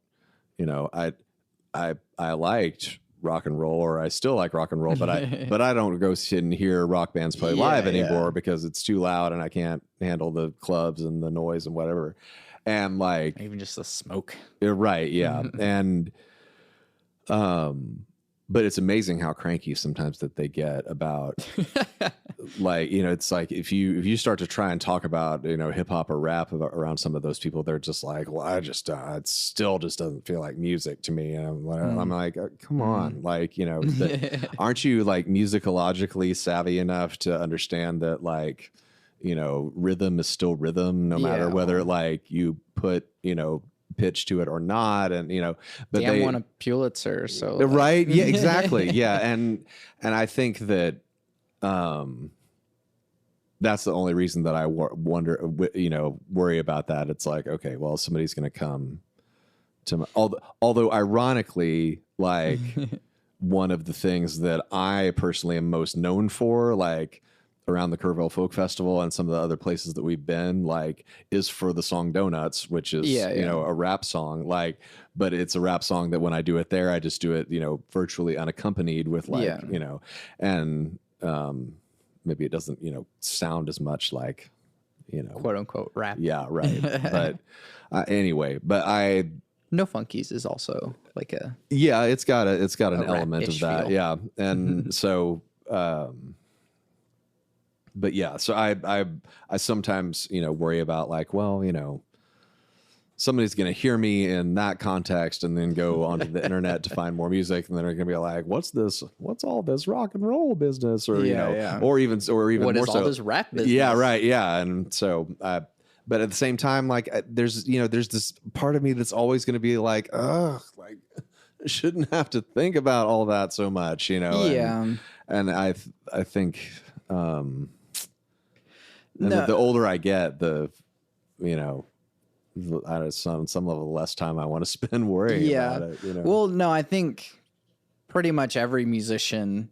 Speaker 2: I liked rock and roll, or I still like rock and roll, but I don't go sit and hear rock bands play live anymore because it's too loud and I can't handle the clubs and the noise and whatever. And like,
Speaker 1: even just the smoke.
Speaker 2: Right. Yeah. And, but it's amazing how cranky sometimes that they get about like, it's like if you start to try and talk about, hip hop or rap around some of those people, they're just like, well, it still just doesn't feel like music to me. And I'm like, come on, like, aren't you like musicologically savvy enough to understand that like, rhythm is still rhythm, no matter whether like you put, pitch to it or not, and but
Speaker 1: they won a Pulitzer, so
Speaker 2: right, yeah, exactly, yeah, and I think that that's the only reason that I wonder, worry about that. It's like, okay, well, somebody's going to come to my, although ironically, like one of the things that I personally am most known for, like around the Kerrville Folk Festival and some of the other places that we've been, like, is for the song Donuts, which is, a rap song, like, but it's a rap song that when I do it there, I just do it, virtually unaccompanied with like, and maybe it doesn't, sound as much like,
Speaker 1: quote unquote rap.
Speaker 2: Yeah. Right. But anyway, but
Speaker 1: No Funkies is also like
Speaker 2: it's got an element of that.
Speaker 1: Feel.
Speaker 2: Yeah. And so, but yeah, so I sometimes, worry about like, well, somebody's going to hear me in that context and then go onto the internet to find more music. And then they're going to be like, what's all this rock and roll business? Or, or even
Speaker 1: what
Speaker 2: more
Speaker 1: is
Speaker 2: so
Speaker 1: all this rap business?
Speaker 2: Yeah. Right. Yeah. And so, but at the same time, like there's this part of me that's always going to be like, oh, like I shouldn't have to think about all that so much,
Speaker 1: Yeah.
Speaker 2: And I think, and the older I get, the, some level, the less time I want to spend worrying about it.
Speaker 1: Well, no, I think pretty much every musician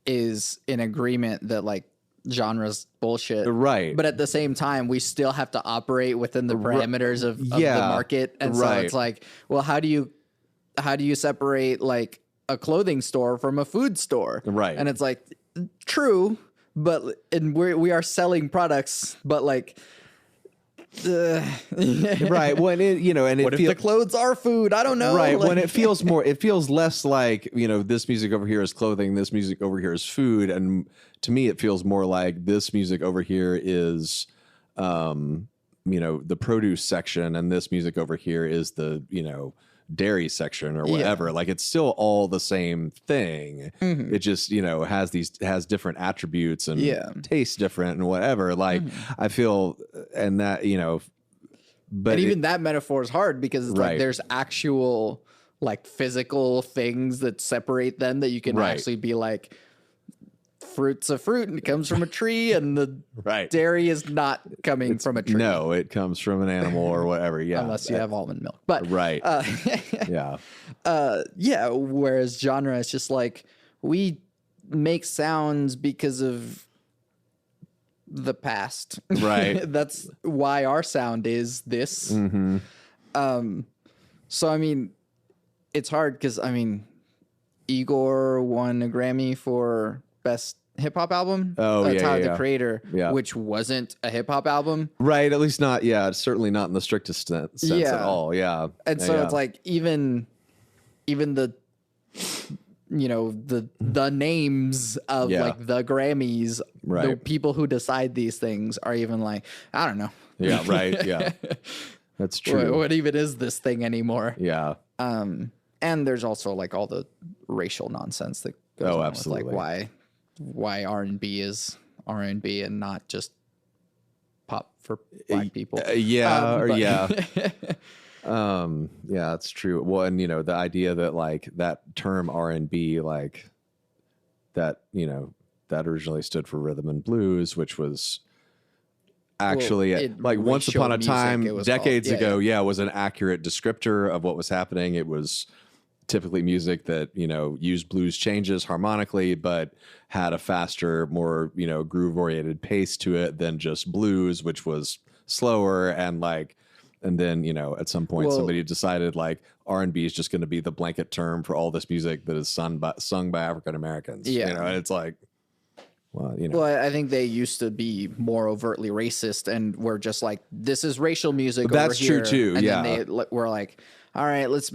Speaker 1: is in agreement that like genre's bullshit.
Speaker 2: Right.
Speaker 1: But at the same time, we still have to operate within the parameters of the market. And so it's like, well, how do you separate like a clothing store from a food store?
Speaker 2: Right.
Speaker 1: And it's like, true. But we are selling products, but like,
Speaker 2: right. When and
Speaker 1: what if the clothes are food? I don't know.
Speaker 2: Right.
Speaker 1: Like,
Speaker 2: when it feels less like, this music over here is clothing, this music over here is food. And to me, it feels more like this music over here is, the produce section, and this music over here is the, dairy section or whatever. Like it's still all the same thing. It just has different attributes and tastes different and whatever. Like I feel, and that but
Speaker 1: and even that metaphor is hard because it's like there's actual like physical things that separate them that you can actually be like fruit's a fruit and it comes from a tree, and the
Speaker 2: Right.
Speaker 1: dairy is not coming from a tree.
Speaker 2: No, it comes from an animal or whatever. Yeah.
Speaker 1: Unless you have almond milk. But
Speaker 2: Right. Yeah.
Speaker 1: yeah, whereas genre is just like, we make sounds because of the past.
Speaker 2: Right.
Speaker 1: That's why our sound is this.
Speaker 2: Mm-hmm.
Speaker 1: So, I mean, it's hard because, I mean, Igor won a Grammy for Best Hip Hop Album.
Speaker 2: Oh, yeah,
Speaker 1: Tyler,
Speaker 2: yeah,
Speaker 1: the Creator,
Speaker 2: yeah.
Speaker 1: which wasn't a hip hop album.
Speaker 2: Right. At least not. Yeah. Certainly not in the strictest sense at all. Yeah.
Speaker 1: And so
Speaker 2: yeah.
Speaker 1: it's like even the, you know, the names of like the Grammys,
Speaker 2: right.
Speaker 1: the people who decide these things are even like, I don't know.
Speaker 2: Yeah. Right. Yeah. That's true.
Speaker 1: What even is this thing anymore?
Speaker 2: Yeah.
Speaker 1: And there's also like all the racial nonsense that goes on
Speaker 2: absolutely.
Speaker 1: with like why R&B is R&B and not just pop for black people.
Speaker 2: Yeah, it's true. Well, and you know, the idea that like that term R&B, like that, you know, that originally stood for rhythm and blues, which was actually like once upon a time, decades ago, was an accurate descriptor of what was happening. It was typically music that, you know, used blues changes harmonically, but had a faster, more, you know, groove oriented pace to it than just blues, which was slower. And like, and then, you know, at some point somebody decided like R&B is just going to be the blanket term for all this music that is sung by African Americans. You know, and it's like, well, you know.
Speaker 1: Well, I think they used to be more overtly racist and were just like, this is racial music.
Speaker 2: That's
Speaker 1: over here.
Speaker 2: true too.
Speaker 1: And
Speaker 2: yeah.
Speaker 1: then they were like, all right, let's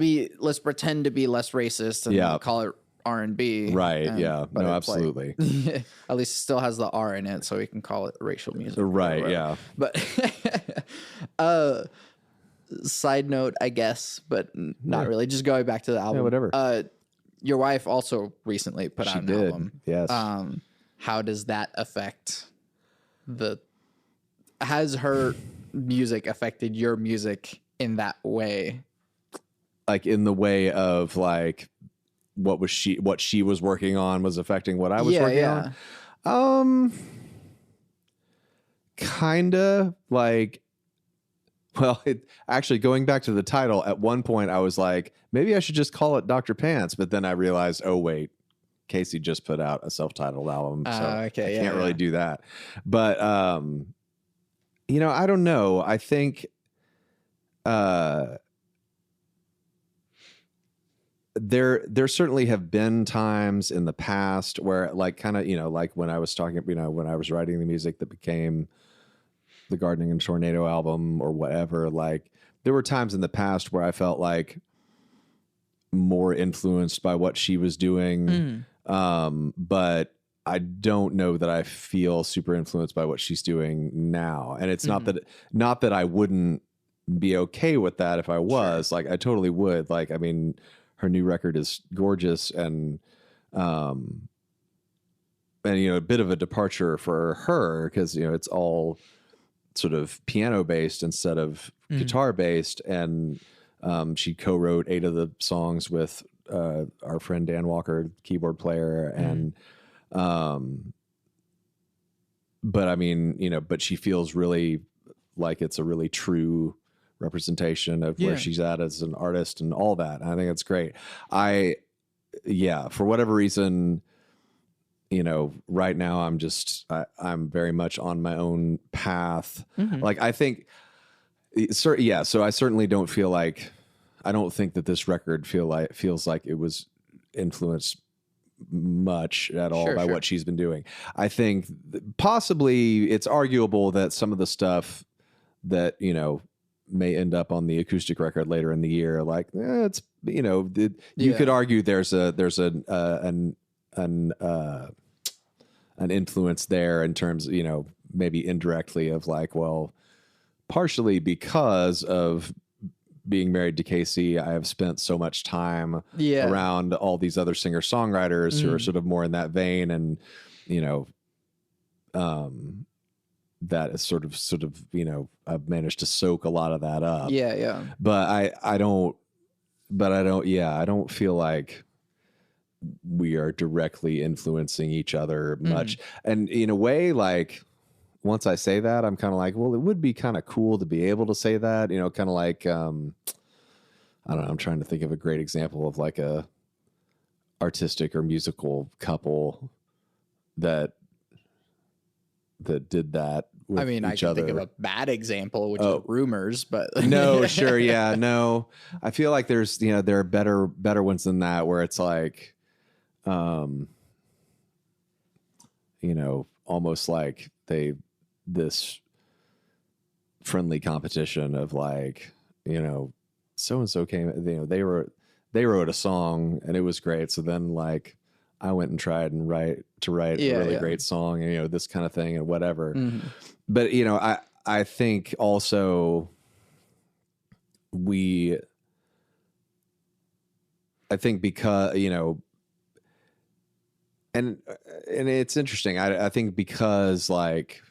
Speaker 1: pretend to be less racist and call it R&B.
Speaker 2: Right. Yeah. No, absolutely.
Speaker 1: Like, at least it still has the R in it, so we can call it racial music.
Speaker 2: Right. Yeah.
Speaker 1: But side note, I guess, but not really. Just going back to the album.
Speaker 2: Yeah, whatever.
Speaker 1: Your wife also recently put out an album.
Speaker 2: Yes.
Speaker 1: How does that affect has her music affected your music in that way?
Speaker 2: Like in the way of like what she was working on was affecting what I was working on. Kinda like, well, actually going back to the title, at one point I was like, maybe I should just call it Dr. Pants, but then I realized, oh wait, Casey just put out a self-titled album, so I can't really do that. But you know, I don't know. I think there certainly have been times in the past where like kind of, you know, like when I was talking, you know, when I was writing the music that became the Gardening and Tornado album or whatever, like there were times in the past where I felt like more influenced by what she was doing. But I don't know that I feel super influenced by what she's doing now. And it's not that I wouldn't be okay with that if I was. Like I totally would. Like, I mean, her new record is gorgeous and you know, a bit of a departure for her because, you know, it's all sort of piano based instead of guitar based. And she co-wrote 8 of the songs with our friend Dan Walker, keyboard player. And but I mean, you know, but she feels really like it's a really true representation of where she's at as an artist and all that. And I think that's great. For whatever reason, you know, right now I'm very much on my own path. Like I think, so I certainly don't feel like, I don't think that this record feels like it was influenced much at all by what she's been doing. I think possibly it's arguable that some of the stuff that, you know, may end up on the acoustic record later in the year, like it's, you know, you could argue there's an influence there in terms of, you know, maybe indirectly of like, well, partially because of being married to Casey, I have spent so much time around all these other singer-songwriters who are sort of more in that vein, and you know, that is sort of you know, I've managed to soak a lot of that up. But I don't feel like we are directly influencing each other much. And in a way, like, once I say that, I'm kind of like, well, it would be kind of cool to be able to say that, kind of like, I don't know, I'm trying to think of a great example of like a artistic or musical couple that did that with
Speaker 1: I mean, I
Speaker 2: each
Speaker 1: can
Speaker 2: other.
Speaker 1: think of a bad example, which is Rumors, but
Speaker 2: no, sure. Yeah, no, I feel like there's, there are better ones than that, where it's like, almost like this friendly competition of like, so-and-so came, they wrote a song and it was great. So then like I went and tried and write a really great song and, this kind of thing and whatever. But, I think also I think because, and it's interesting. I think because like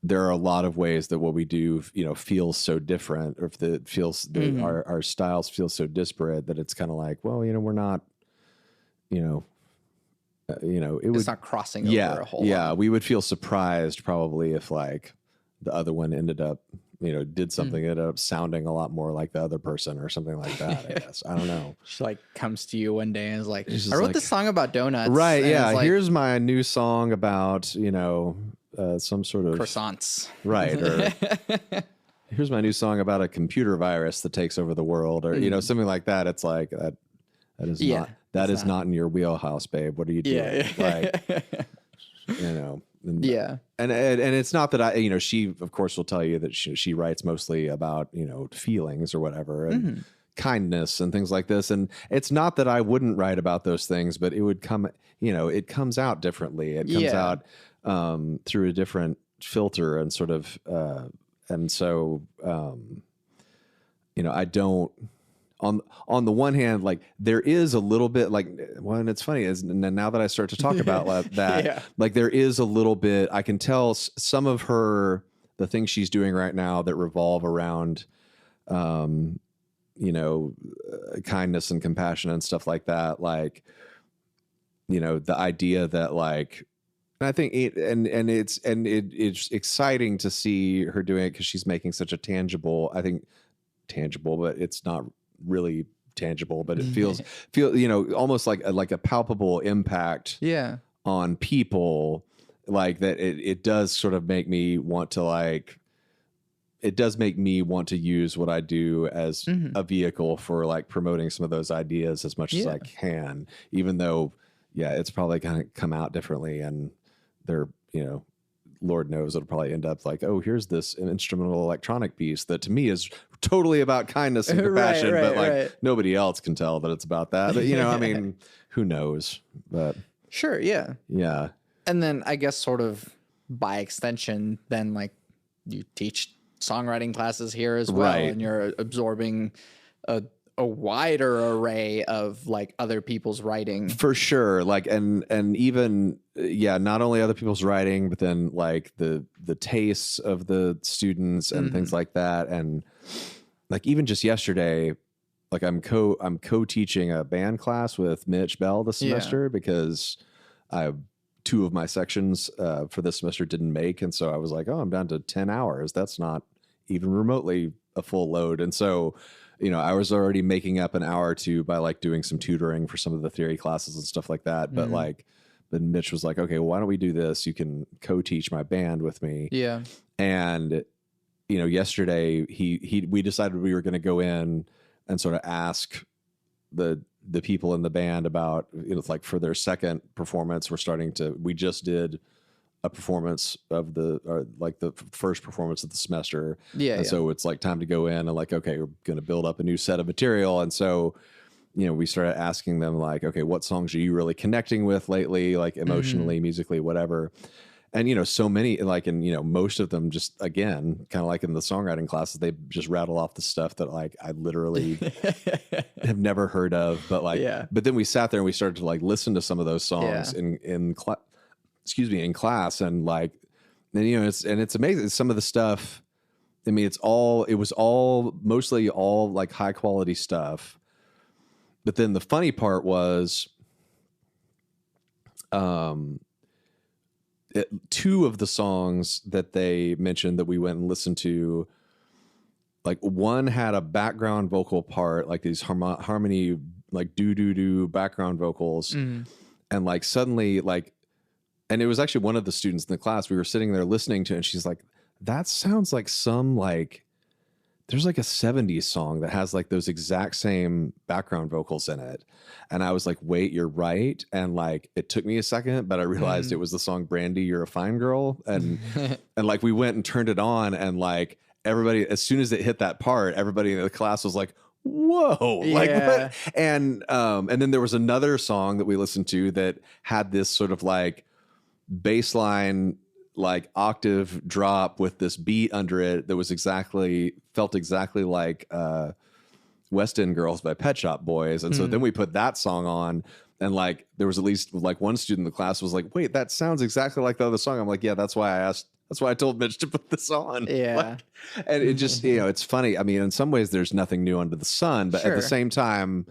Speaker 2: there are a lot of ways that what we do, feels so different, or if it feels our styles feel so disparate that it's kind of like, well, we're not,
Speaker 1: it's not crossing over a whole lot.
Speaker 2: We would feel surprised probably if like the other one ended up, did something that ended up sounding a lot more like the other person or something like that. I guess I don't know.
Speaker 1: She like comes to you one day and is like, I wrote this song about donuts.
Speaker 2: Right? Yeah. Like, here's my new song about some sort of
Speaker 1: croissants.
Speaker 2: Right. Or here's my new song about a computer virus that takes over the world, or something like that. It's like that is not. That is not in your wheelhouse, babe. What are you doing?
Speaker 1: Yeah.
Speaker 2: Like, and it's not that she of course will tell you that she writes mostly about, feelings or whatever and kindness and things like this. And it's not that I wouldn't write about those things, but it would come, it comes out differently. It comes out through a different filter and sort of, and so, I don't, on the one hand, like there is a little bit like, well, and it's funny is now that I start to talk about that, like there is a little bit, I can tell some of the things she's doing right now that revolve around, kindness and compassion and stuff like that. Like, the idea that like, and I think it's exciting to see her doing it because she's making such a tangible, but it's not really tangible, but it feels almost like a palpable impact on people, like that. It does sort of make me want to like, it does make me want to use what I do as a vehicle for like promoting some of those ideas as much as I can, even though it's probably going to come out differently, and they're Lord knows it'll probably end up like, oh, here's this instrumental electronic piece that to me is totally about kindness and compassion, but like nobody else can tell that it's about that. But, I mean, who knows? But
Speaker 1: sure, yeah.
Speaker 2: Yeah.
Speaker 1: And then I guess sort of by extension, then like you teach songwriting classes here as well, and you're absorbing a wider array of like other people's writing
Speaker 2: for sure. Like, and even, not only other people's writing, but then like the tastes of the students and things like that. And like, even just yesterday, like I'm co-teaching a band class with Mitch Bell this semester because two of my sections for this semester didn't make. And so I was like, oh, I'm down to 10 hours. That's not even remotely a full load. And so, I was already making up an hour or two by like doing some tutoring for some of the theory classes and stuff like that. But then Mitch was like, okay, well, why don't we do this? You can co-teach my band with me. Yeah. And, yesterday we decided we were going to go in and sort of ask the people in the band about, like for their second performance, we just did a performance of the first performance of the semester. So it's like time to go in and like, okay, we're going to build up a new set of material. And so, we started asking them like, okay, what songs are you really connecting with lately? Like emotionally, musically, whatever. And, so many like, and, most of them just, again, kind of like in the songwriting classes, they just rattle off the stuff that like, I literally have never heard of, but like, but then we sat there and we started to like, listen to some of those songs in class, and like, and it's amazing. Some of the stuff, I mean, it was mostly all like high quality stuff, but then the funny part was, two of the songs that they mentioned that we went and listened to, like one had a background vocal part, like these harmony, like do background vocals. And like suddenly like, and it was actually one of the students in the class, we were sitting there listening to it, and she's like, that sounds like some like, there's like a 70s song that has like those exact same background vocals in it. And I was like, wait, you're right. And like, it took me a second, but I realized it was the song Brandy, You're a Fine Girl. And, and like, we went and turned it on, and like everybody, as soon as it hit that part, everybody in the class was like, whoa, like what? And then there was another song that we listened to that had this sort of like bass like octave drop with this beat under it that was felt exactly like West End Girls by Pet Shop Boys. And so then we put that song on, and like there was at least like one student in the class was like, wait, that sounds exactly like the other song. I'm like, yeah, that's why I told Mitch to put this on.
Speaker 1: Yeah.
Speaker 2: Like, and it just, it's funny. I mean, in some ways there's nothing new under the sun, but at the same time,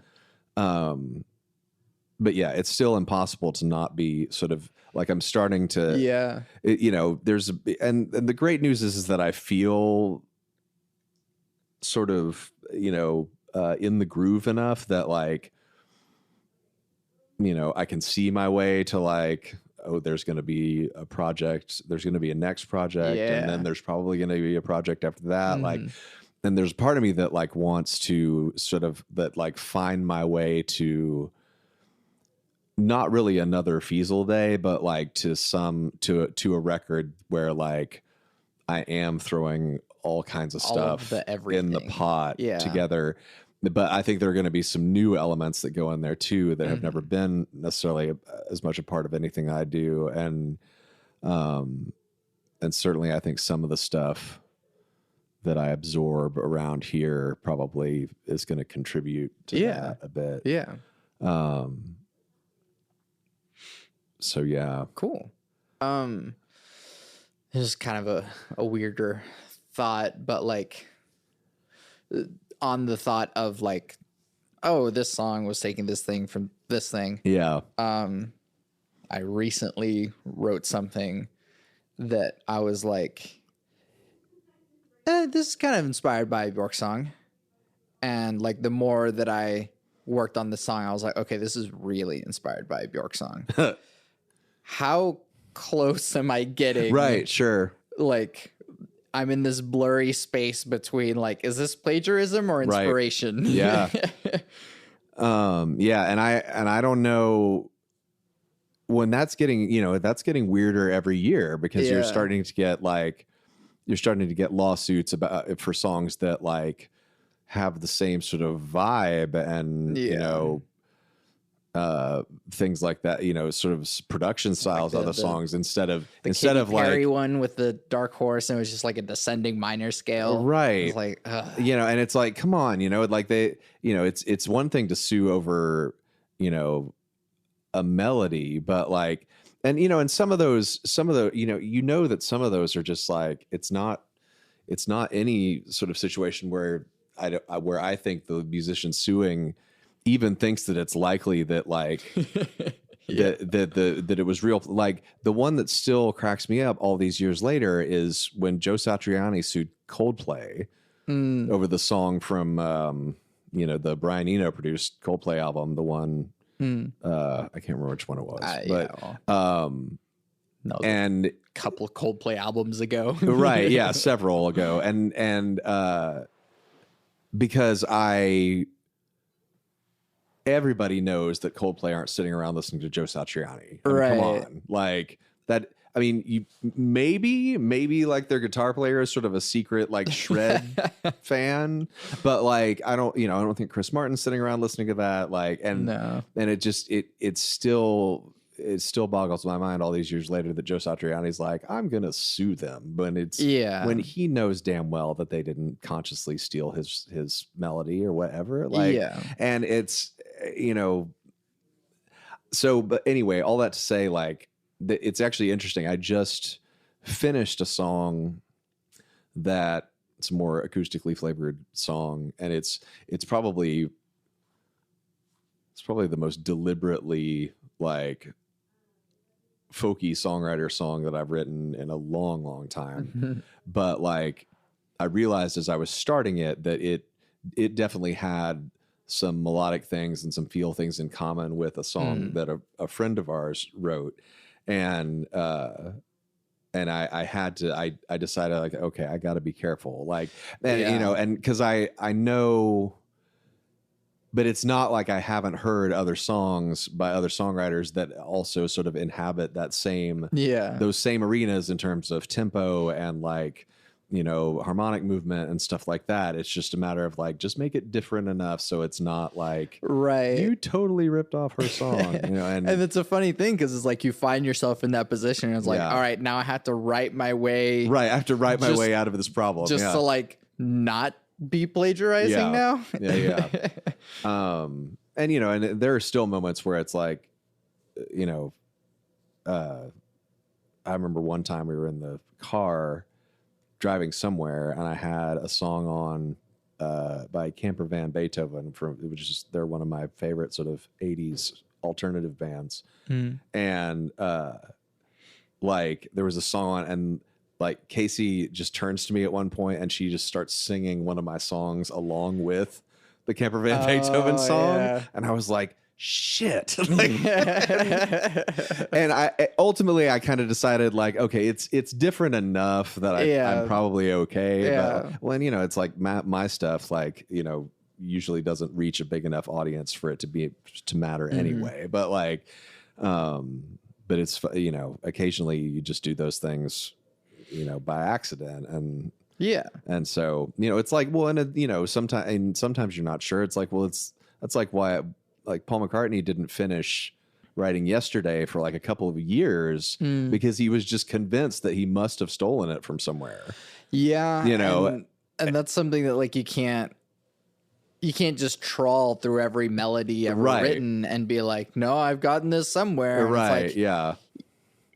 Speaker 2: but yeah, it's still impossible to not be sort of like, I'm starting to, there's, and the great news is that I feel sort of, in the groove enough that like, I can see my way to like, oh, there's going to be a project, there's going to be a next project, and then there's probably going to be a project after that. Like, and there's part of me that like wants to sort of find my way to not really another Feasel Day, but like to a record where like I am throwing all kinds of stuff in the pot together. But I think there are going to be some new elements that go in there too that have never been necessarily as much a part of anything I do. And certainly I think some of the stuff that I absorb around here probably is going to contribute to that a bit.
Speaker 1: Yeah.
Speaker 2: So yeah.
Speaker 1: Cool. This is kind of a weirder thought, but like on the thought of like, oh, this song was taking this thing from this thing.
Speaker 2: Yeah.
Speaker 1: I recently wrote something that I was like, this is kind of inspired by a Bjork song. And like the more that I worked on the song, I was like, okay, this is really inspired by a Bjork song. How close am I getting?
Speaker 2: Right, sure.
Speaker 1: Like, I'm in this blurry space between like, is this plagiarism or inspiration?
Speaker 2: Right. Yeah. Yeah. And I don't know when that's getting weirder every year, because you're starting to get lawsuits for songs that like have the same sort of vibe and, things like that, sort of production styles, like other songs instead of
Speaker 1: Perry one with the Dark Horse, and it was just like a descending minor scale,
Speaker 2: right?
Speaker 1: It's like,
Speaker 2: and it's like, come on, like they, it's one thing to sue over, a melody, but like, and some of the, that some of those are just like, it's not any sort of situation where I think the musician suing even thinks that it's likely that like that it was real. Like the one that still cracks me up all these years later is when Joe Satriani sued Coldplay over the song from the Brian Eno produced Coldplay album, the one I can't remember which one it was,
Speaker 1: no, and a couple of Coldplay albums ago.
Speaker 2: Right, yeah, several ago. And because everybody knows that Coldplay aren't sitting around listening to Joe Satriani.
Speaker 1: Right.
Speaker 2: Come on. Like that. I mean, you maybe like their guitar player is sort of a secret like shred fan, but like I don't think Chris Martin's sitting around listening to that. Like, and it just it still boggles my mind all these years later that Joe Satriani's like, I'm gonna sue them when he knows damn well that they didn't consciously steal his melody or whatever. Like, and it's so, but anyway, all that to say, like, it's actually interesting. I just finished a song that it's a more acoustically flavored song, and it's probably it's probably the most deliberately like folky songwriter song that I've written in a long, long time. But like, I realized as I was starting it that it definitely had some melodic things and some feel things in common with a song that a friend of ours wrote. And I had to, I decided like, okay, I got to be careful. Like, and you know, and cause I know, but it's not like I haven't heard other songs by other songwriters that also sort of inhabit that same, those same arenas in terms of tempo and like, you know, harmonic movement and stuff like that. It's just a matter of like, just make it different enough so it's not like, you totally ripped off her song. You know, and
Speaker 1: it's a funny thing because it's like you find yourself in that position. And it's like, all right, now I have to write my way.
Speaker 2: Right, I have to write my way out of this problem.
Speaker 1: Just to like not be plagiarizing now.
Speaker 2: And you know, and there are still moments where it's like, you know, I remember one time we were in the car driving somewhere and I had a song on by Camper Van Beethoven which is they're one of my favorite sort of 80s alternative bands. And like there was a song and like Casey just turns to me at one point and she just starts singing one of my songs along with the Camper Van Beethoven song. And I was like, shit. Like, and ultimately I kind of decided like, okay, it's different enough that I'm probably okay. But when, you know, it's like my stuff, like, you know, usually doesn't reach a big enough audience for it to matter anyway. But like, but it's, you know, occasionally you just do those things, you know, by accident. And so, you know, it's like, well, and you know, sometimes you're not sure. It's like, well, that's like why like Paul McCartney didn't finish writing Yesterday for like a couple of years because he was just convinced that he must have stolen it from somewhere.
Speaker 1: Yeah.
Speaker 2: You know,
Speaker 1: and that's something that like you can't just trawl through every melody ever written and be like, no, I've gotten this somewhere. And
Speaker 2: right.
Speaker 1: It's like,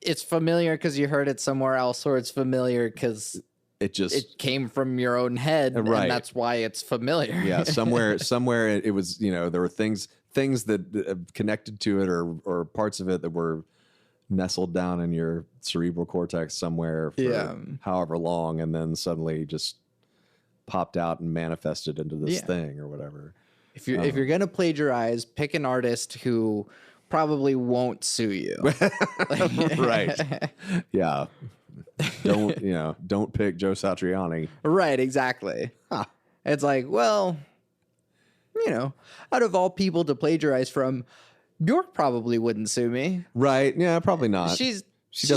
Speaker 1: it's familiar because you heard it somewhere else, or it's familiar because it came from your own head, and that's why it's familiar.
Speaker 2: Somewhere it was, you know, there were things that connected to it or parts of it that were nestled down in your cerebral cortex somewhere for however long, and then suddenly just popped out and manifested into this thing or whatever.
Speaker 1: If you're gonna plagiarize, pick an artist who probably won't sue you.
Speaker 2: Right. Yeah. Don't pick Joe Satriani.
Speaker 1: Right, exactly. It's like, well, you know, out of all people to plagiarize from, Bjork probably wouldn't sue me.
Speaker 2: Right. Yeah, probably not.
Speaker 1: She's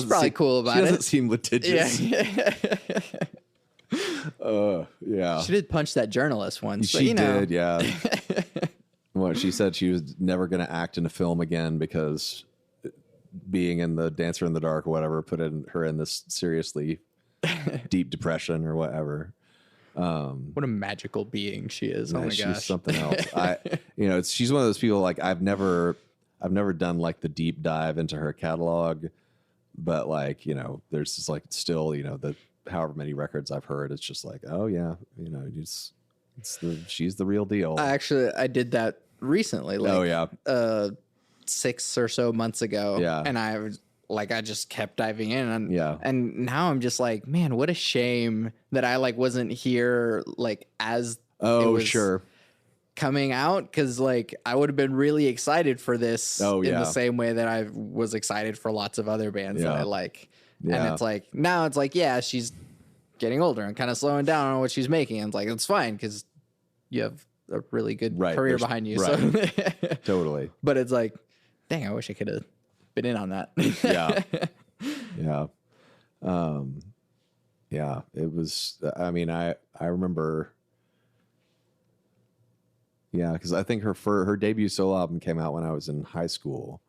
Speaker 1: probably cool about it.
Speaker 2: She doesn't seem litigious.
Speaker 1: Yeah. She did punch that journalist once.
Speaker 2: She did, yeah. Well, she said she was never going to act in a film again because being in the Dancer in the Dark or whatever put her in this seriously deep depression or whatever.
Speaker 1: What a magical being she is. Oh my gosh.
Speaker 2: She's something else. She's one of those people like I've never done like the deep dive into her catalog, but like, you know, there's just like still, you know, the however many records I've heard, it's just like, oh yeah, you know, she's the real deal.
Speaker 1: I did that recently, like 6 or so months ago.
Speaker 2: Yeah.
Speaker 1: And I just kept diving in and now I'm just like, man, what a shame that I like wasn't here like as it was coming out, because like I would have been really excited for this in the same way that I was excited for lots of other bands that I like. And it's like now it's like, yeah, she's getting older and kind of slowing down on what she's making, and it's like it's fine because you have a really good career behind you. So
Speaker 2: totally.
Speaker 1: But it's like, dang, I wish I could have been in on that.
Speaker 2: It was, I mean, I remember, because I think her debut solo album came out when I was in high school,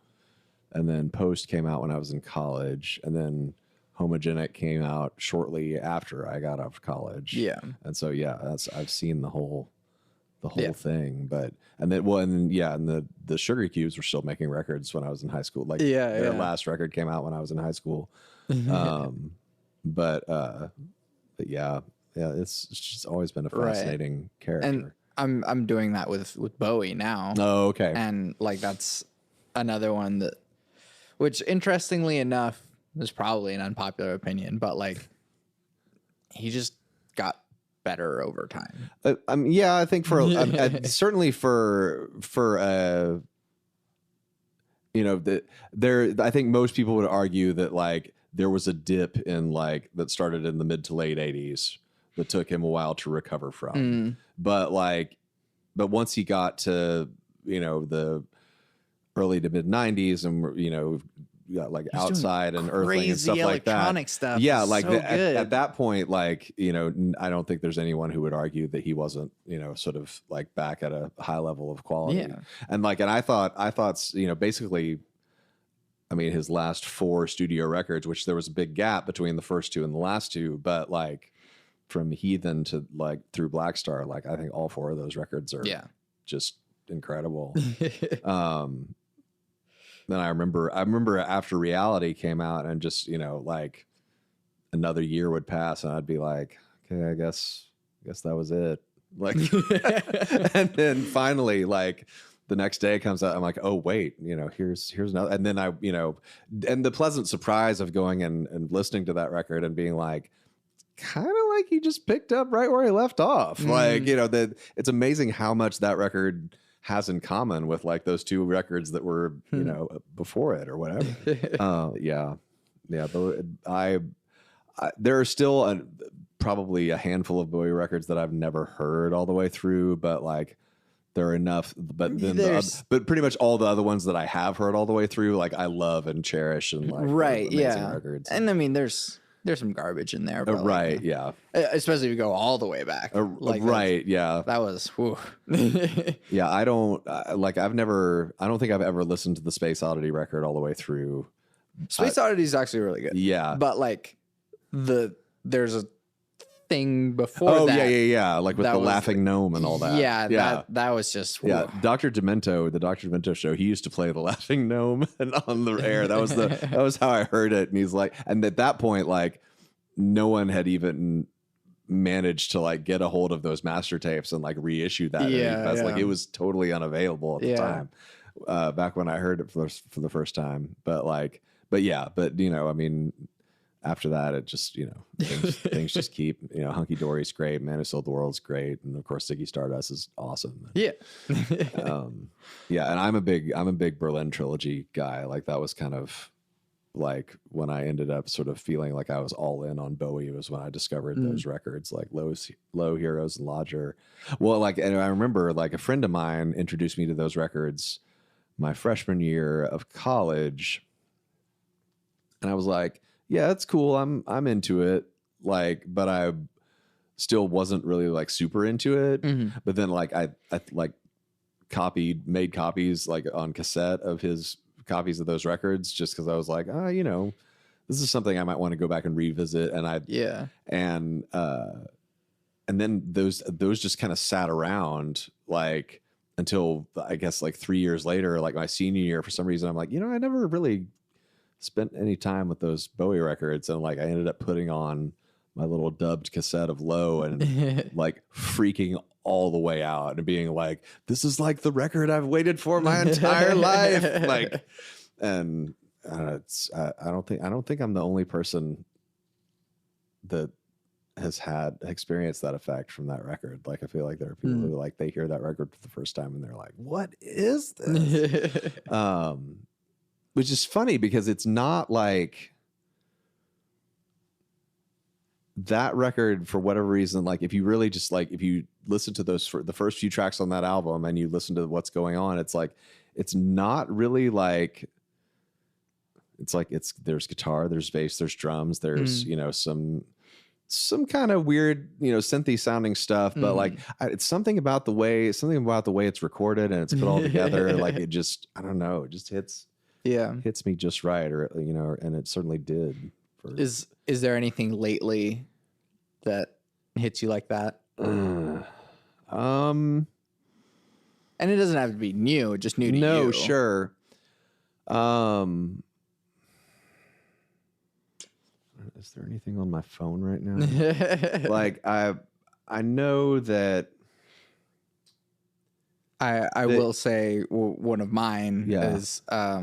Speaker 2: and then Post came out when I was in college, and then Homogenic came out shortly after I got out of college. Yeah. And so, I've seen the whole thing, and the Sugar Cubes were still making records when I was in high school. Like their last record came out when I was in high school. But it's just always been a fascinating character.
Speaker 1: And I'm doing that with Bowie now.
Speaker 2: Oh, okay.
Speaker 1: And like that's another one that, which interestingly enough, is probably an unpopular opinion, but like he just got better over time.
Speaker 2: Yeah, I think for certainly for you know, I think most people would argue that like there was a dip in like that started in the mid to late 80s that took him a while to recover from. But once he got to, you know, the early to mid 90s and, you know, got like He's Outside and Earthling and stuff like that.
Speaker 1: Stuff
Speaker 2: yeah, like so at that point, like, you know, I don't think there's anyone who would argue that he wasn't, you know, sort of like back at a high level of quality.
Speaker 1: Yeah.
Speaker 2: And I thought, you know, basically, I mean, his last 4 studio records, which there was a big gap between the first 2 and the last 2, but like from Heathen to like through Black Star, like I think all 4 of those records are just incredible. Then I remember after Reality came out and just, you know, like another year would pass and I'd be like, okay, I guess that was it. Like, and then finally, like the next day comes out, I'm like, oh wait, you know, here's another. And then I, you know, and the pleasant surprise of going and listening to that record and being like, kind of like he just picked up right where he left off. Like, you know, that it's amazing how much that record has in common with like those 2 records that were, you know, before it or whatever. Yeah. But there are still probably a handful of Bowie records that I've never heard all the way through, but like there are enough. But then, but pretty much all the other ones that I have heard all the way through, like I love and cherish and like amazing records.
Speaker 1: And I mean, there's some garbage in there, but
Speaker 2: right? Yeah,
Speaker 1: especially if you go all the way back.
Speaker 2: Right? Yeah,
Speaker 1: that was.
Speaker 2: Yeah, I don't think I've ever listened to the Space Oddity record all the way through.
Speaker 1: Space Oddity is actually really good.
Speaker 2: Yeah,
Speaker 1: but like there's a thing before that.
Speaker 2: Yeah, like with the laughing gnome and all that.
Speaker 1: Yeah, that was just
Speaker 2: the Dr. Demento show, he used to play the laughing gnome and on the air. That was how I heard it. And he's like, and at that point, like no one had even managed to like get a hold of those master tapes and like reissue that. Like it was totally unavailable at the time. Back when I heard it for the first time. But you know, I mean, after that, it just, you know, things just keep, you know, Hunky Dory's great, Man Who Sold the World's great, and of course Ziggy Stardust is awesome.
Speaker 1: Yeah.
Speaker 2: Yeah, and I'm a big Berlin Trilogy guy. Like that was kind of like when I ended up sort of feeling like I was all in on Bowie. It was when I discovered those records like Low, Heroes, and Lodger. Well, like, and I remember like a friend of mine introduced me to those records my freshman year of college, and I was like, yeah, that's cool. I'm into it. Like, but I still wasn't really like super into it. Mm-hmm. But then like I like made copies like on cassette of his copies of those records just because I was like, you know, this is something I might want to go back and revisit. And and then those just kind of sat around like until I guess like 3 years later, like my senior year, for some reason, I'm like, you know, I never really spent any time with those Bowie records, and like I ended up putting on my little dubbed cassette of Low and like freaking all the way out and being like, this is like the record I've waited for my entire life. Like, and I don't think I'm the only person that has experienced that effect from that record. Like I feel like there are people who like they hear that record for the first time and they're like, what is this? Which is funny because it's not like that record, for whatever reason, like if you really just like, if you listen to the first few tracks on that album and you listen to what's going on, it's like, it's not really like, there's guitar, there's bass, there's drums, there's, you know, some kind of weird, you know, synthy sounding stuff, but like it's something about the way it's recorded and it's put all together. Like it just, I don't know, it just hits me just right, or you know, and it certainly did.
Speaker 1: Is there anything lately that hits you like that? And it doesn't have to be new, just new to you.
Speaker 2: No, sure. Is there anything on my phone right now? Like I know that
Speaker 1: I will say one of mine is, I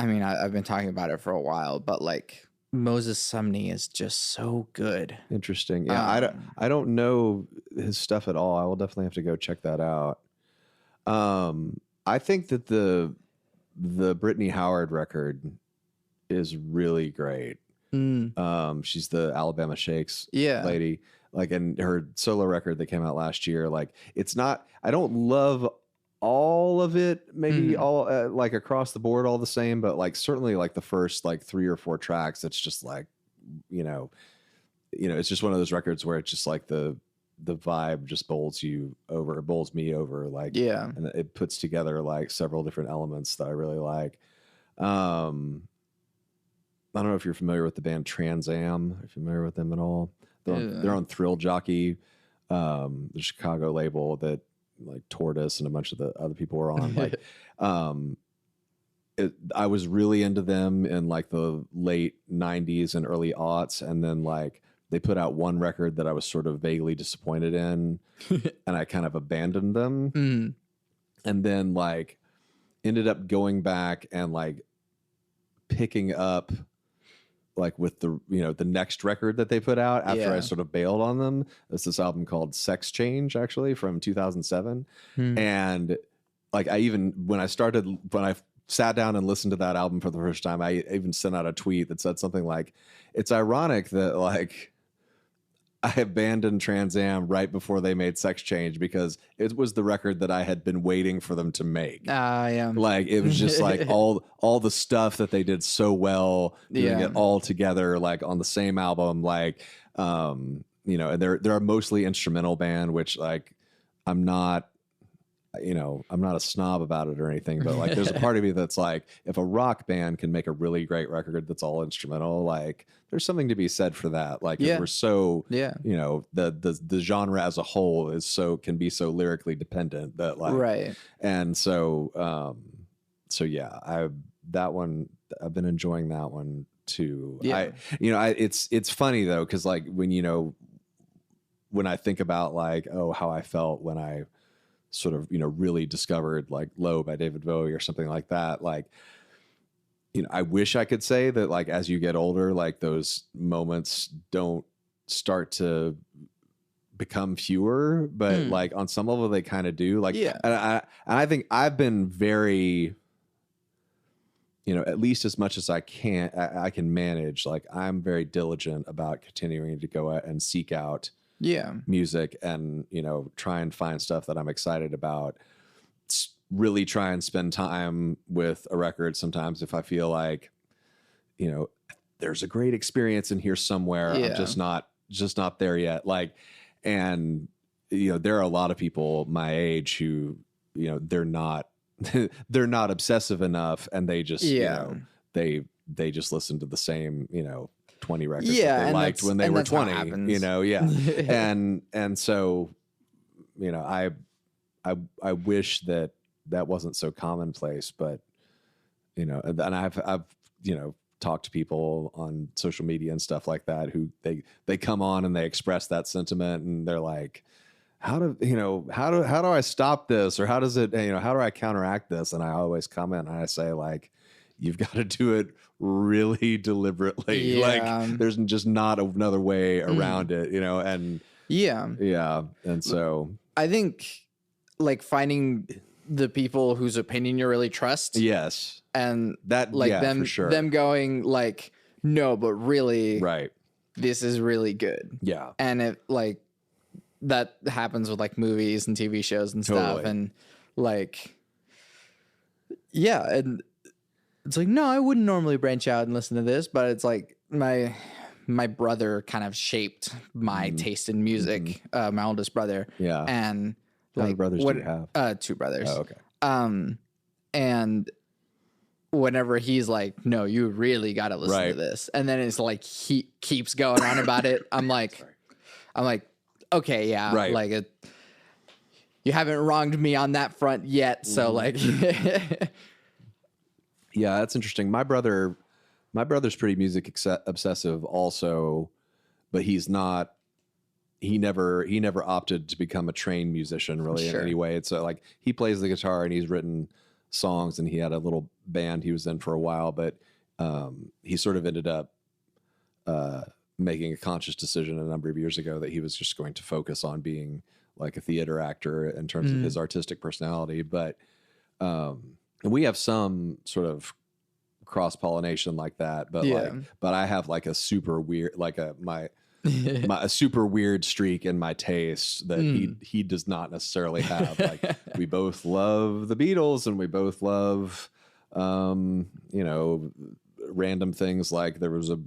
Speaker 1: mean, I've been talking about it for a while, but like Moses Sumney is just so good.
Speaker 2: Interesting. Yeah, I don't know his stuff at all. I will definitely have to go check that out. I think that the Brittany Howard record is really great. She's the Alabama Shakes lady. Like, and her solo record that came out last year, like, it's not, I don't love all of it, maybe all like across the board all the same, but like certainly like the first like 3 or 4 tracks, it's just like, it's just one of those records where it's just like the vibe just bowls me over, like, and it puts together like several different elements that I really like. I don't know if you're familiar with the band Trans Am. Are you familiar with them at all? They're on Thrill Jockey, the Chicago label that like Tortoise and a bunch of the other people were on. Like, I was really into them in like the late 90s and early aughts, and then like they put out one record that I was sort of vaguely disappointed in, and I kind of abandoned them, and then like ended up going back and like picking up like with the the next record that they put out after I sort of bailed on them. It's this album called Sex Change, actually, from 2007. And like when I sat down and listened to that album for the first time, I even sent out a tweet that said something like, it's ironic that like I abandoned Trans Am right before they made Sex Change, because it was the record that I had been waiting for them to make. Like, it was just like all the stuff that they did so well, doing it all together, like on the same album, like, and they're a mostly instrumental band, which like, I'm not a snob about it or anything, but like there's a part of me that's like, if a rock band can make a really great record that's all instrumental, like there's something to be said for that. Like, we're so, the genre as a whole can be so lyrically dependent that like, and so, that one, I've been enjoying that one too. It's funny though, cause like when I think about like, how I felt when I sort of, really discovered like Low by David Bowie or something like that. Like, I wish I could say that like, as you get older, like those moments don't start to become fewer, but like on some level they kind of do. Like, and I think I've been very, at least as much as I can manage, like I'm very diligent about continuing to go out and seek out music and, try and find stuff that I'm excited about. Really try and spend time with a record sometimes if I feel like, there's a great experience in here somewhere. I'm just not there yet. Like, and, there are a lot of people my age who, they're not obsessive enough, and they just, they just listen to the same, 20 records that they liked when they were 20, and so, I wish that wasn't so commonplace, but, and I've talked to people on social media and stuff like that who they come on and they express that sentiment, and they're like, how do I stop this? Or how does it, how do I counteract this? And I always comment and I say like, you've got to do it really deliberately. Like there's just not another way around it, and and so
Speaker 1: I think like finding the people whose opinion you really trust, and that like them for sure. Them going like, no, but really, this is really good, and it like that happens with like movies and TV shows and stuff, and like and it's like, no, I wouldn't normally branch out and listen to this, but it's like my brother kind of shaped my taste in music. My oldest brother. Yeah. And
Speaker 2: how many brothers do you have?
Speaker 1: 2 brothers.
Speaker 2: Oh, okay.
Speaker 1: And whenever he's like, no, you really got to listen to this. And then it's like, he keeps going on about it. I'm like, okay, yeah. Like you haven't wronged me on that front yet. So like,
Speaker 2: yeah, that's interesting. My brother's pretty music obsessive also, but he's not he never opted to become a trained musician really in any way. It's like he plays the guitar and he's written songs, and he had a little band he was in for a while, but he sort of ended up making a conscious decision a number of years ago that he was just going to focus on being like a theater actor in terms of his artistic personality. But and we have some sort of cross-pollination like that, but but I have like a super weird, like a super weird streak in my taste that he does not necessarily have. Like we both love the Beatles, and we both love random things. Like there was a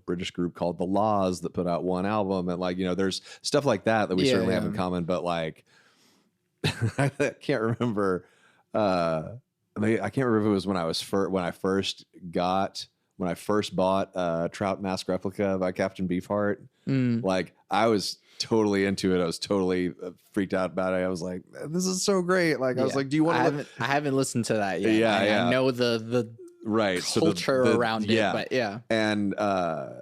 Speaker 2: British group called The Laws that put out one album, and like there's stuff like that we certainly have in common. But like I can't remember. I can't remember if it was when I first bought a Trout Mask replica by Captain Beefheart. Like I was totally into it. I was totally freaked out about it. I was like, this is so great. Like I was like, do you want to
Speaker 1: I haven't listened to that yet. I know the
Speaker 2: right
Speaker 1: culture around it, but
Speaker 2: and I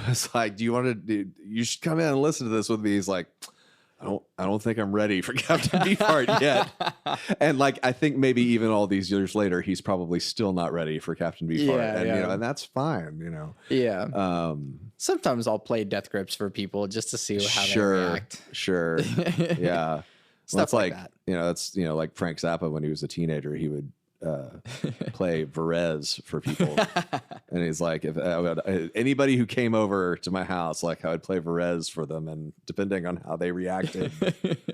Speaker 2: was like, do you want to you should come in and listen to this with me. He's like, I don't think I'm ready for Captain Beefheart yet. And like I think maybe even all these years later, he's probably still not ready for Captain Beefheart. And that's fine,
Speaker 1: Yeah. Sometimes I'll play Death Grips for people just to see how they react.
Speaker 2: Sure. Yeah.
Speaker 1: Stuff like that.
Speaker 2: That's like Frank Zappa when he was a teenager, he would play Varese for people. And he's like, if anybody who came over to my house, like I would play Varese for them, and depending on how they reacted,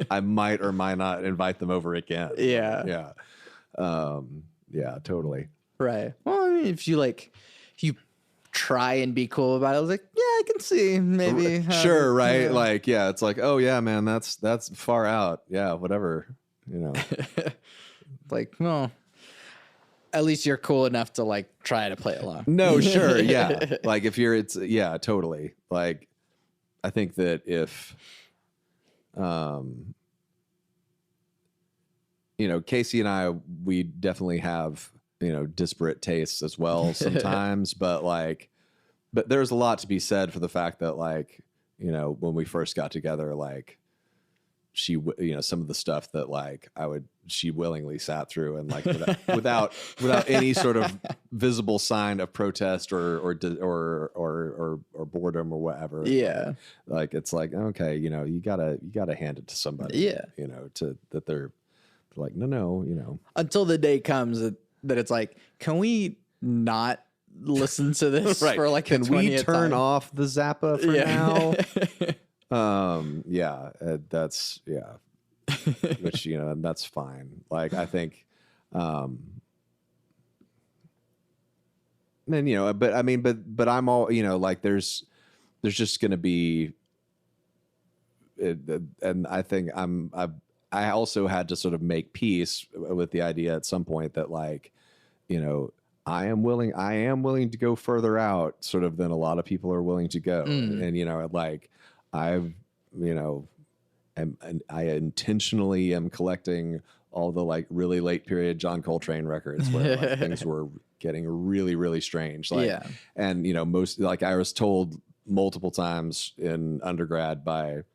Speaker 2: I might or might not invite them over again. Yeah Totally.
Speaker 1: Right. Well, I mean, if you try and be cool about it, I was like, yeah, I can see maybe
Speaker 2: sure, right? Like it's like, oh yeah, man, that's far out. Yeah, whatever.
Speaker 1: Like, well, at least you're cool enough to like try to play along.
Speaker 2: No, sure. Yeah. Like if you're, totally. Like, I think that if, Casey and I, we definitely have, disparate tastes as well sometimes, but there's a lot to be said for the fact that like, when we first got together, like she, some of the stuff that like she willingly sat through, and like without any sort of visible sign of protest or boredom or whatever.
Speaker 1: Yeah.
Speaker 2: Like it's like, okay, you gotta hand it to somebody.
Speaker 1: Yeah.
Speaker 2: That they're like, no.
Speaker 1: Until the day comes that it's like, can we not listen to this
Speaker 2: right.
Speaker 1: for like
Speaker 2: can we turn
Speaker 1: time?
Speaker 2: Off the Zappa for now? That's which and that's fine. Like I think then but I mean but I'm all like there's just gonna be and I think I also had to sort of make peace with the idea at some point that like I am willing to go further out sort of than a lot of people are willing to go. And like I've and I intentionally am collecting all the like really late period John Coltrane records where like, things were getting really, really strange. Like, and most like I was told multiple times in undergrad by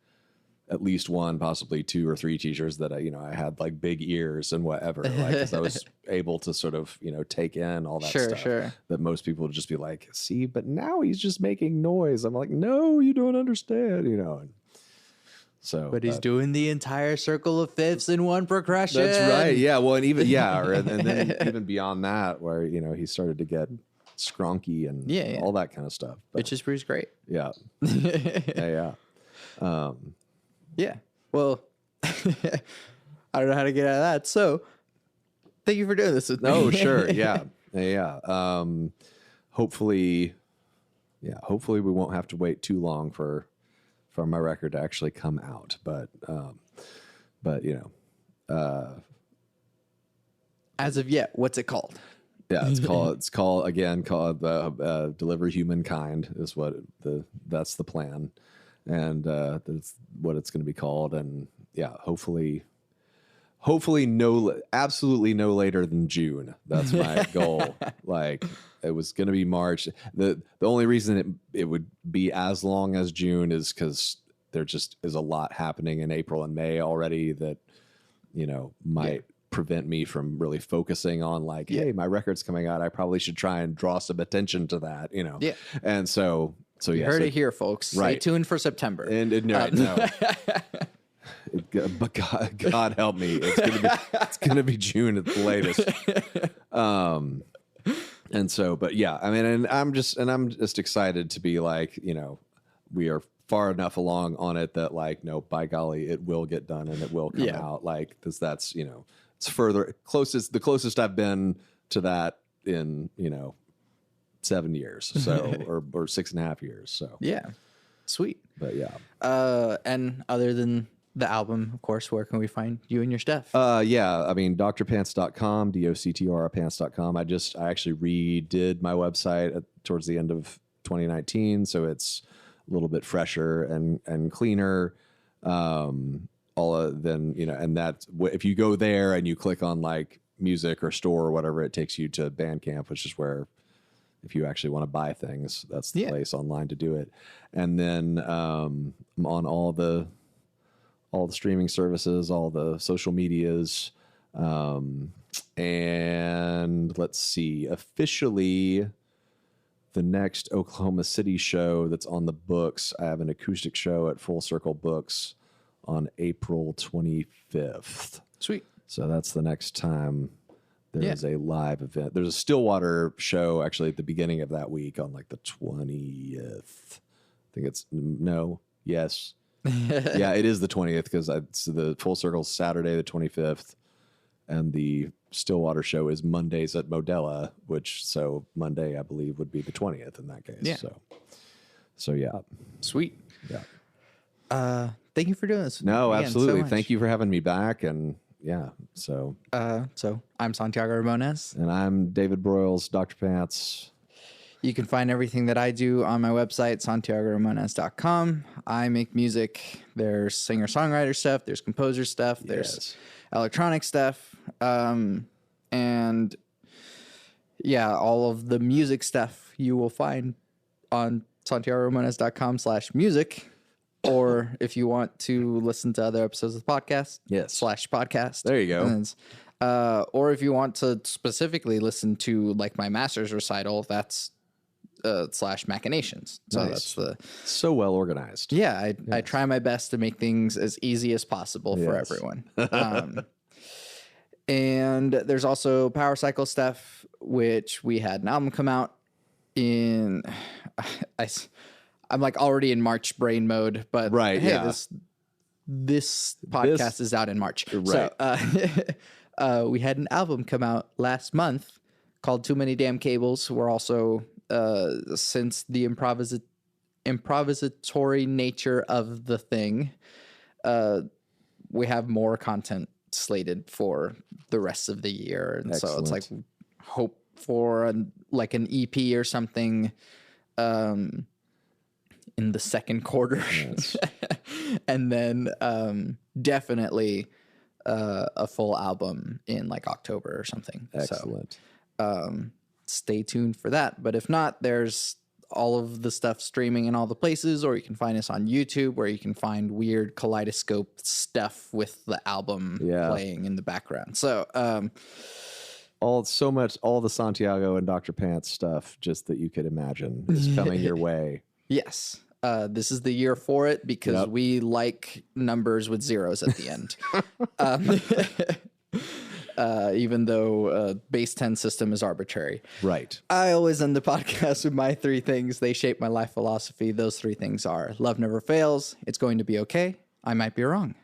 Speaker 2: at least one, possibly two or three teachers that I had like big ears and whatever, like, 'cause I was able to sort of, take in all that stuff that most people would just be like, see, but now he's just making noise. I'm like, no, you don't understand, and so,
Speaker 1: but he's doing the entire circle of fifths in one progression.
Speaker 2: That's right. Yeah. Well, and even, and then even beyond that, where, he started to get skronky and all that kind of stuff. But,
Speaker 1: which is pretty great.
Speaker 2: Yeah.
Speaker 1: Yeah. Well, I don't know how to get out of that. So thank you for doing this with me.
Speaker 2: Oh, sure. Yeah. Hopefully we won't have to wait too long for my record to actually come out. But
Speaker 1: as of yet, what's it called?
Speaker 2: Yeah, it's called Deliver Humankind is that's the plan. And that's what it's going to be called. And yeah, hopefully absolutely no later than June. That's my goal. Like it was going to be March. The only reason it would be as long as June is because there just is a lot happening in April and May already that, might prevent me from really focusing on like, hey, my record's coming out. I probably should try and draw some attention to that,
Speaker 1: Yeah.
Speaker 2: And so
Speaker 1: you heard it here, folks. Stay tuned for September.
Speaker 2: No. But God help me. It's gonna be June at the latest. And so, but yeah, I mean, and I'm just excited to be like, we are far enough along on it that like, no, by golly, it will get done and it will come out. Like, because that's, it's the closest I've been to that in, 7 years. So, or 6.5 years. So
Speaker 1: yeah, sweet.
Speaker 2: But yeah.
Speaker 1: And other than the album, of course, where can we find you and your stuff?
Speaker 2: Yeah, I mean, drpants.com, doctrpants.com. I actually redid my website towards the end of 2019, so it's a little bit fresher and cleaner. And that if you go there and you click on like music or store or whatever, it takes you to Bandcamp, which is where, if you actually want to buy things, that's the place online to do it. And then I'm on all the streaming services, all the social medias. And let's see, officially the next Oklahoma City show that's on the books, I have an acoustic show at Full Circle Books on April 25th.
Speaker 1: Sweet.
Speaker 2: So that's the next time there's a live event. There's a Stillwater show actually at the beginning of that week on like the 20th. I think yes. Yeah, it is the 20th because the Full Circle Saturday the 25th, and the Stillwater show is Mondays at Modella, so Monday I believe would be the 20th in that case. Yeah. So yeah.
Speaker 1: Sweet.
Speaker 2: Yeah.
Speaker 1: Thank you for doing this.
Speaker 2: No, absolutely. Thank you for having me back. And yeah, so
Speaker 1: I'm Santiago Ramones.
Speaker 2: And I'm David Broyles, Dr. Pants.
Speaker 1: You can find everything that I do on my website, santiagoramones.com. I make music. There's singer-songwriter stuff. There's composer stuff. There's electronic stuff. And yeah, all of the music stuff you will find on santiagoramones.com/music. Or if you want to listen to other episodes of the podcast, /podcast.
Speaker 2: There you go.
Speaker 1: Or if you want to specifically listen to like my master's recital, that's /machinations. So
Speaker 2: nice.
Speaker 1: That's
Speaker 2: so well organized.
Speaker 1: Yeah, I try my best to make things as easy as possible for everyone. And there's also Power Cycle stuff, which we had an album come out in. I'm like already in March brain mode, but this podcast is out in March.
Speaker 2: Right.
Speaker 1: So we had an album come out last month called Too Many Damn Cables. We're also, since the improvisatory nature of the thing, we have more content slated for the rest of the year. And so it's like hope for an EP or something in the second quarter.
Speaker 2: Yes.
Speaker 1: And then definitely a full album in like October or something.
Speaker 2: Excellent.
Speaker 1: So stay tuned for that. But if not, there's all of the stuff streaming in all the places, or you can find us on YouTube where you can find weird kaleidoscope stuff with the album playing in the background. So
Speaker 2: all the Santiago and Dr. Pants stuff just that you could imagine is coming your way.
Speaker 1: Yes. This is the year for it because we like numbers with zeros at the end. Even though base 10 system is arbitrary.
Speaker 2: Right.
Speaker 1: I always end the podcast with my 3 things. They shape my life philosophy. Those 3 things are: love never fails. It's going to be okay. I might be wrong.